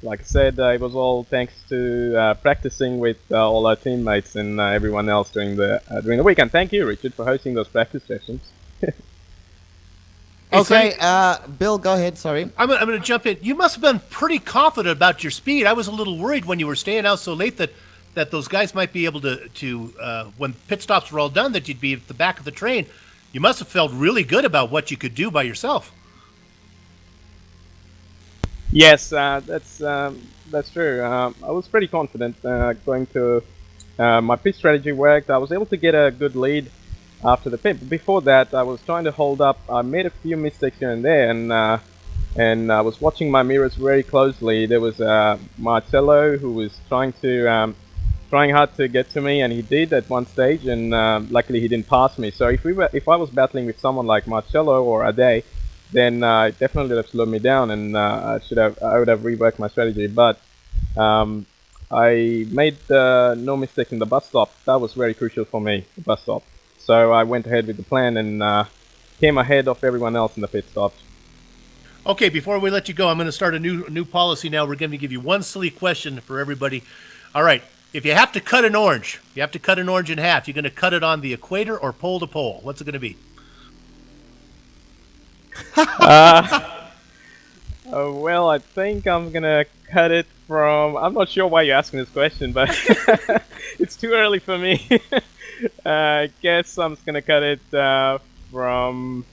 like I said, it was all thanks to practicing with all our teammates and everyone else during the weekend. Thank you, Richard, for hosting those practice sessions.
Okay, Bill, go ahead. Sorry.
I'm going to jump in. You must have been pretty confident about your speed. I was a little worried when you were staying out so late that that those guys might be able to when pit stops were all done, that you'd be at the back of the train. You must have felt really good about what you could do by yourself.
Yes, that's true. I was pretty confident going to my pit strategy worked. I was able to get a good lead after the pit. But before that, I was trying to hold up. I made a few mistakes here and there, and I was watching my mirrors very closely. There was Marcello who was trying hard to get to me, and he did at one stage. And luckily, he didn't pass me. So if I was battling with someone like Marcello or Ade, then it definitely would have slowed me down, and I would have reworked my strategy. But I made no mistake in the bus stop. That was very crucial for me, the bus stop. So I went ahead with the plan and came ahead of everyone else in the pit stops.
Okay, before we let you go, I'm going to start a new policy now. We're going to give you one silly question for everybody. All right, if you have to cut an orange, in half. You're going to cut it on the equator or pole to pole. What's it going to be?
Well, I think I'm gonna cut it from. I'm not sure why you're asking this question, but it's too early for me. I guess I'm just gonna cut it from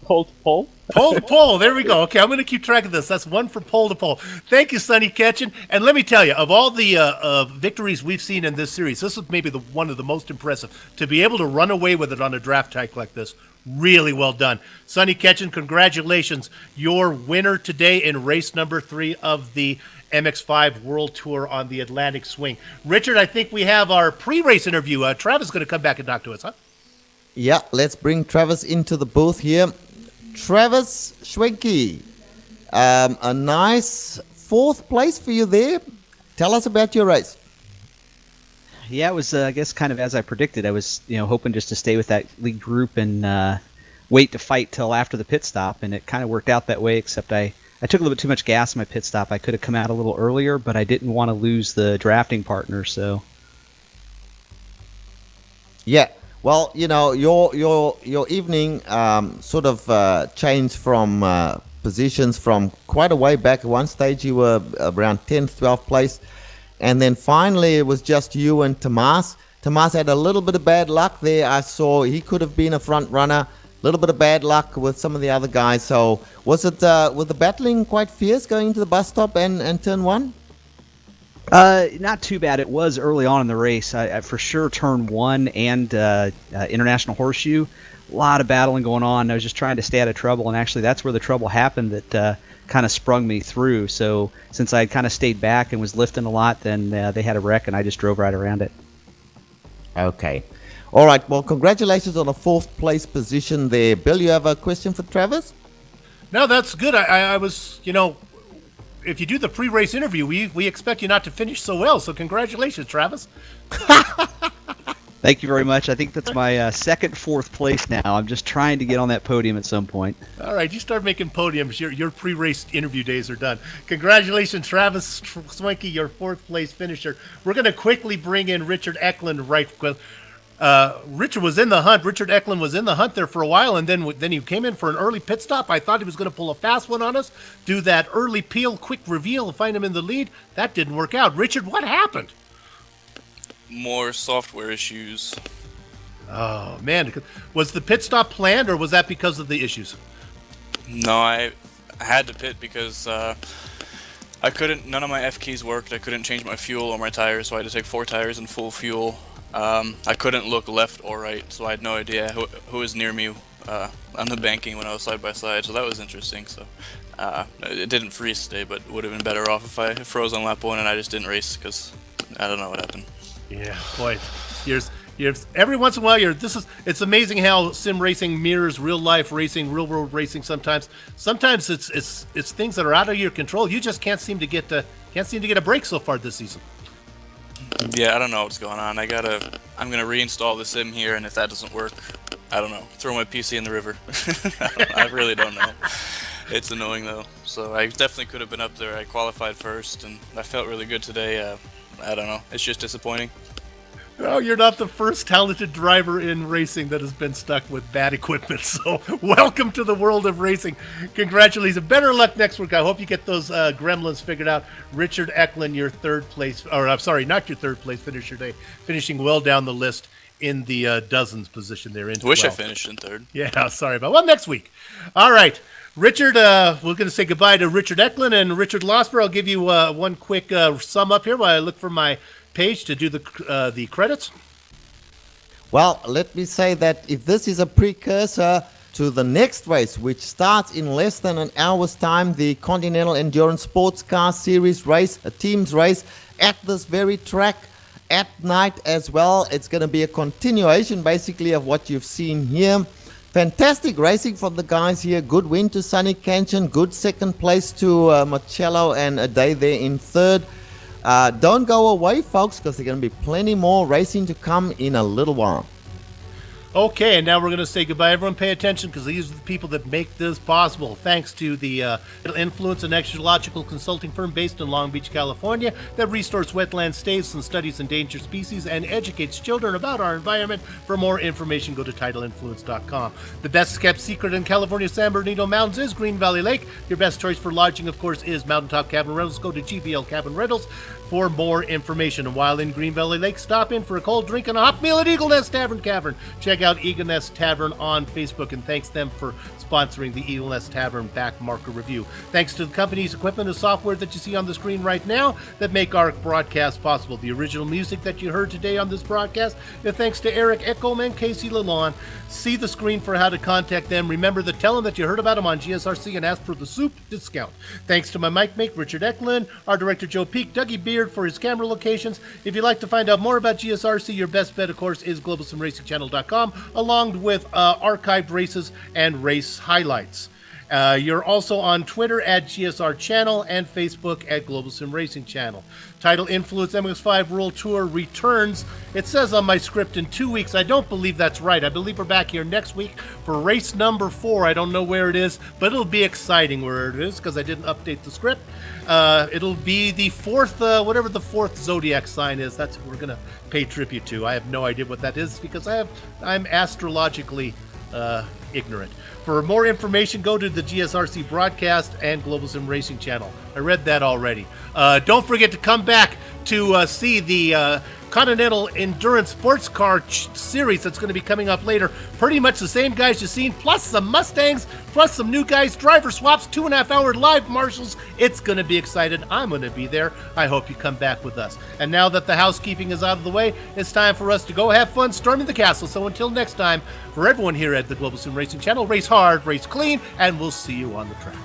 pole to pole.
Pole to pole. There we go. Okay, I'm going to keep track of this. That's one for pole to pole. Thank you, Sonny Ketchen. And let me tell you, of all the victories we've seen in this series, this is maybe one of the most impressive. To be able to run away with it on a draft track like this, really well done. Sonny Ketchen, congratulations. Your winner today in race number 3 of the MX-5 World Tour on the Atlantic Swing. Richard, I think we have our pre-race interview. Travis is going to come back and talk to us, huh?
Yeah, let's bring Travis into the booth here. Travis Schwenke, a nice 4th place for you there. Tell us about your race.
Yeah, it was, I guess, kind of as I predicted. I was, hoping just to stay with that lead group and wait to fight till after the pit stop, and it kind of worked out that way, except I took a little bit too much gas in my pit stop. I could have come out a little earlier, but I didn't want to lose the drafting partner, so... Yeah.
Well, your evening sort of changed from positions from quite a way back. At one stage you were around 10th, 12th place, and then finally it was just you and Tomas. Tomas had a little bit of bad luck there. I saw he could have been a front runner. A little bit of bad luck with some of the other guys. So was the battling quite fierce going into the bus stop and turn 1?
Not too bad. It was early on in the race. I for sure turn 1 and International Horseshoe. A lot of battling going on. I was just trying to stay out of trouble, and actually that's where the trouble happened that kind of sprung me through. So since I kind of stayed back and was lifting a lot, then they had a wreck, and I just drove right around it.
Okay. All right. Well, congratulations on a 4th place position there. Bill, you have a question for Travis?
No, that's good. I was, if you do the pre-race interview, we expect you not to finish so well. So congratulations, Travis.
Thank you very much. I think that's my second 4th place now. I'm just trying to get on that podium at some point.
All right, you start making podiums. Your pre-race interview days are done. Congratulations, Travis Swanky, your 4th place finisher. We're going to quickly bring in Richard Eklund right. Richard was in the hunt. Richard Eklund was in the hunt there for a while, and then he came in for an early pit stop. I thought he was going to pull a fast one on us, do that early peel, quick reveal, and find him in the lead. That didn't work out. Richard, what happened?
More software issues.
Oh, man. Was the pit stop planned, or was that because of the issues?
No, I had to pit because I couldn't, none of my F keys worked. I couldn't change my fuel or my tires, so I had to take 4 tires and full fuel. I couldn't look left or right, so I had no idea who was near me on the banking when I was side by side, so that was interesting. So it didn't freeze today, but would have been better off if I froze on lap 1 and I just didn't race, because I don't know what happened.
Yeah, boy, every once in a while, it's amazing how sim racing mirrors real life racing, real world racing. Sometimes it's things that are out of your control. You just can't seem to get a break so far this season.
Yeah, I don't know what's going on. I'm gonna reinstall the sim here, and if that doesn't work, I don't know. Throw my PC in the river. I really don't know. It's annoying though. So I definitely could have been up there. I qualified first, and I felt really good today. I don't know. It's just disappointing.
Oh, you're not the first talented driver in racing that has been stuck with bad equipment. So welcome to the world of racing. Congratulations. Better luck next week. I hope you get those gremlins figured out. Richard Eklund, your third place, or I'm sorry, not your third place finisher today, finishing well down the list in the dozens position there. In
Wish
12.
I finished in third.
Yeah, sorry about. Well, next week. All right. Richard, we're going to say goodbye to Richard Eklund and Richard Losper. I'll give you one quick sum up here while I look for my page to do the credits.
Well, let me say that if this is a precursor to the next race, which starts in less than an hour's time, the Continental Endurance Sports Car Series race, a team's race at this very track at night as well. It's going to be a continuation basically of what you've seen here. Fantastic racing from the guys here. Good win to Sonny Kanchan. Good second place to Marcello and a day there in third. Don't go away, folks, because there's going to be plenty more racing to come in a little while.
Okay, and now we're going to say goodbye. Everyone pay attention because these are the people that make this possible. Thanks to the Influence, an ecological consulting firm based in Long Beach, California, that restores wetland states and studies endangered species and educates children about our environment. For more information, go to TidalInfluence.com. The best kept secret in California's San Bernardino Mountains is Green Valley Lake. Your best choice for lodging, of course, is Mountaintop Cabin Rentals. Go to GVL Cabin Rentals for more information. And while in Green Valley Lake, stop in for a cold drink and a hot meal at Eagle Nest Tavern. Check out Eagle Nest Tavern on Facebook, and thanks them for sponsoring the Eagle Nest Tavern back marker review. Thanks to the company's equipment and software that you see on the screen right now that make our broadcast possible. The original music that you heard today on this broadcast is thanks to Eric Echolm and Casey Lalonde. See the screen for how to contact them. Remember to tell them that you heard about them on GSRC and ask for the soup discount. Thanks to my mic mate, Richard Eklund, our director, Joe Peak, Dougie Beard for his camera locations. If you'd like to find out more about GSRC, your best bet, of course, is GlobalSimRacingChannel.com, along with archived races and race highlights. You're also on Twitter at GSR Channel and Facebook at Global Sim Racing Channel. Tidal Influence MX-5 World Tour returns. It says on my script in 2 weeks. I don't believe that's right. I believe we're back here next week for race number 4. I don't know where it is, but it'll be exciting where it is because I didn't update the script. It'll be the fourth, whatever the fourth zodiac sign is. That's what we're going to pay tribute to. I have no idea what that is because I'm astrologically ignorant. For more information, go to the GSRC broadcast and Global Sim Racing Channel. I read that already. Don't forget to come back to see the Continental Endurance Sports Car Series that's going to be coming up later. Pretty much the same guys you've seen, plus some Mustangs, plus some new guys, driver swaps, 2.5-hour live marshals. It's going to be exciting. I'm going to be there. I hope you come back with us. And now that the housekeeping is out of the way, it's time for us to go have fun storming the castle. So until next time, for everyone here at the Global Sim Racing Channel, race hard, race clean, and we'll see you on the track.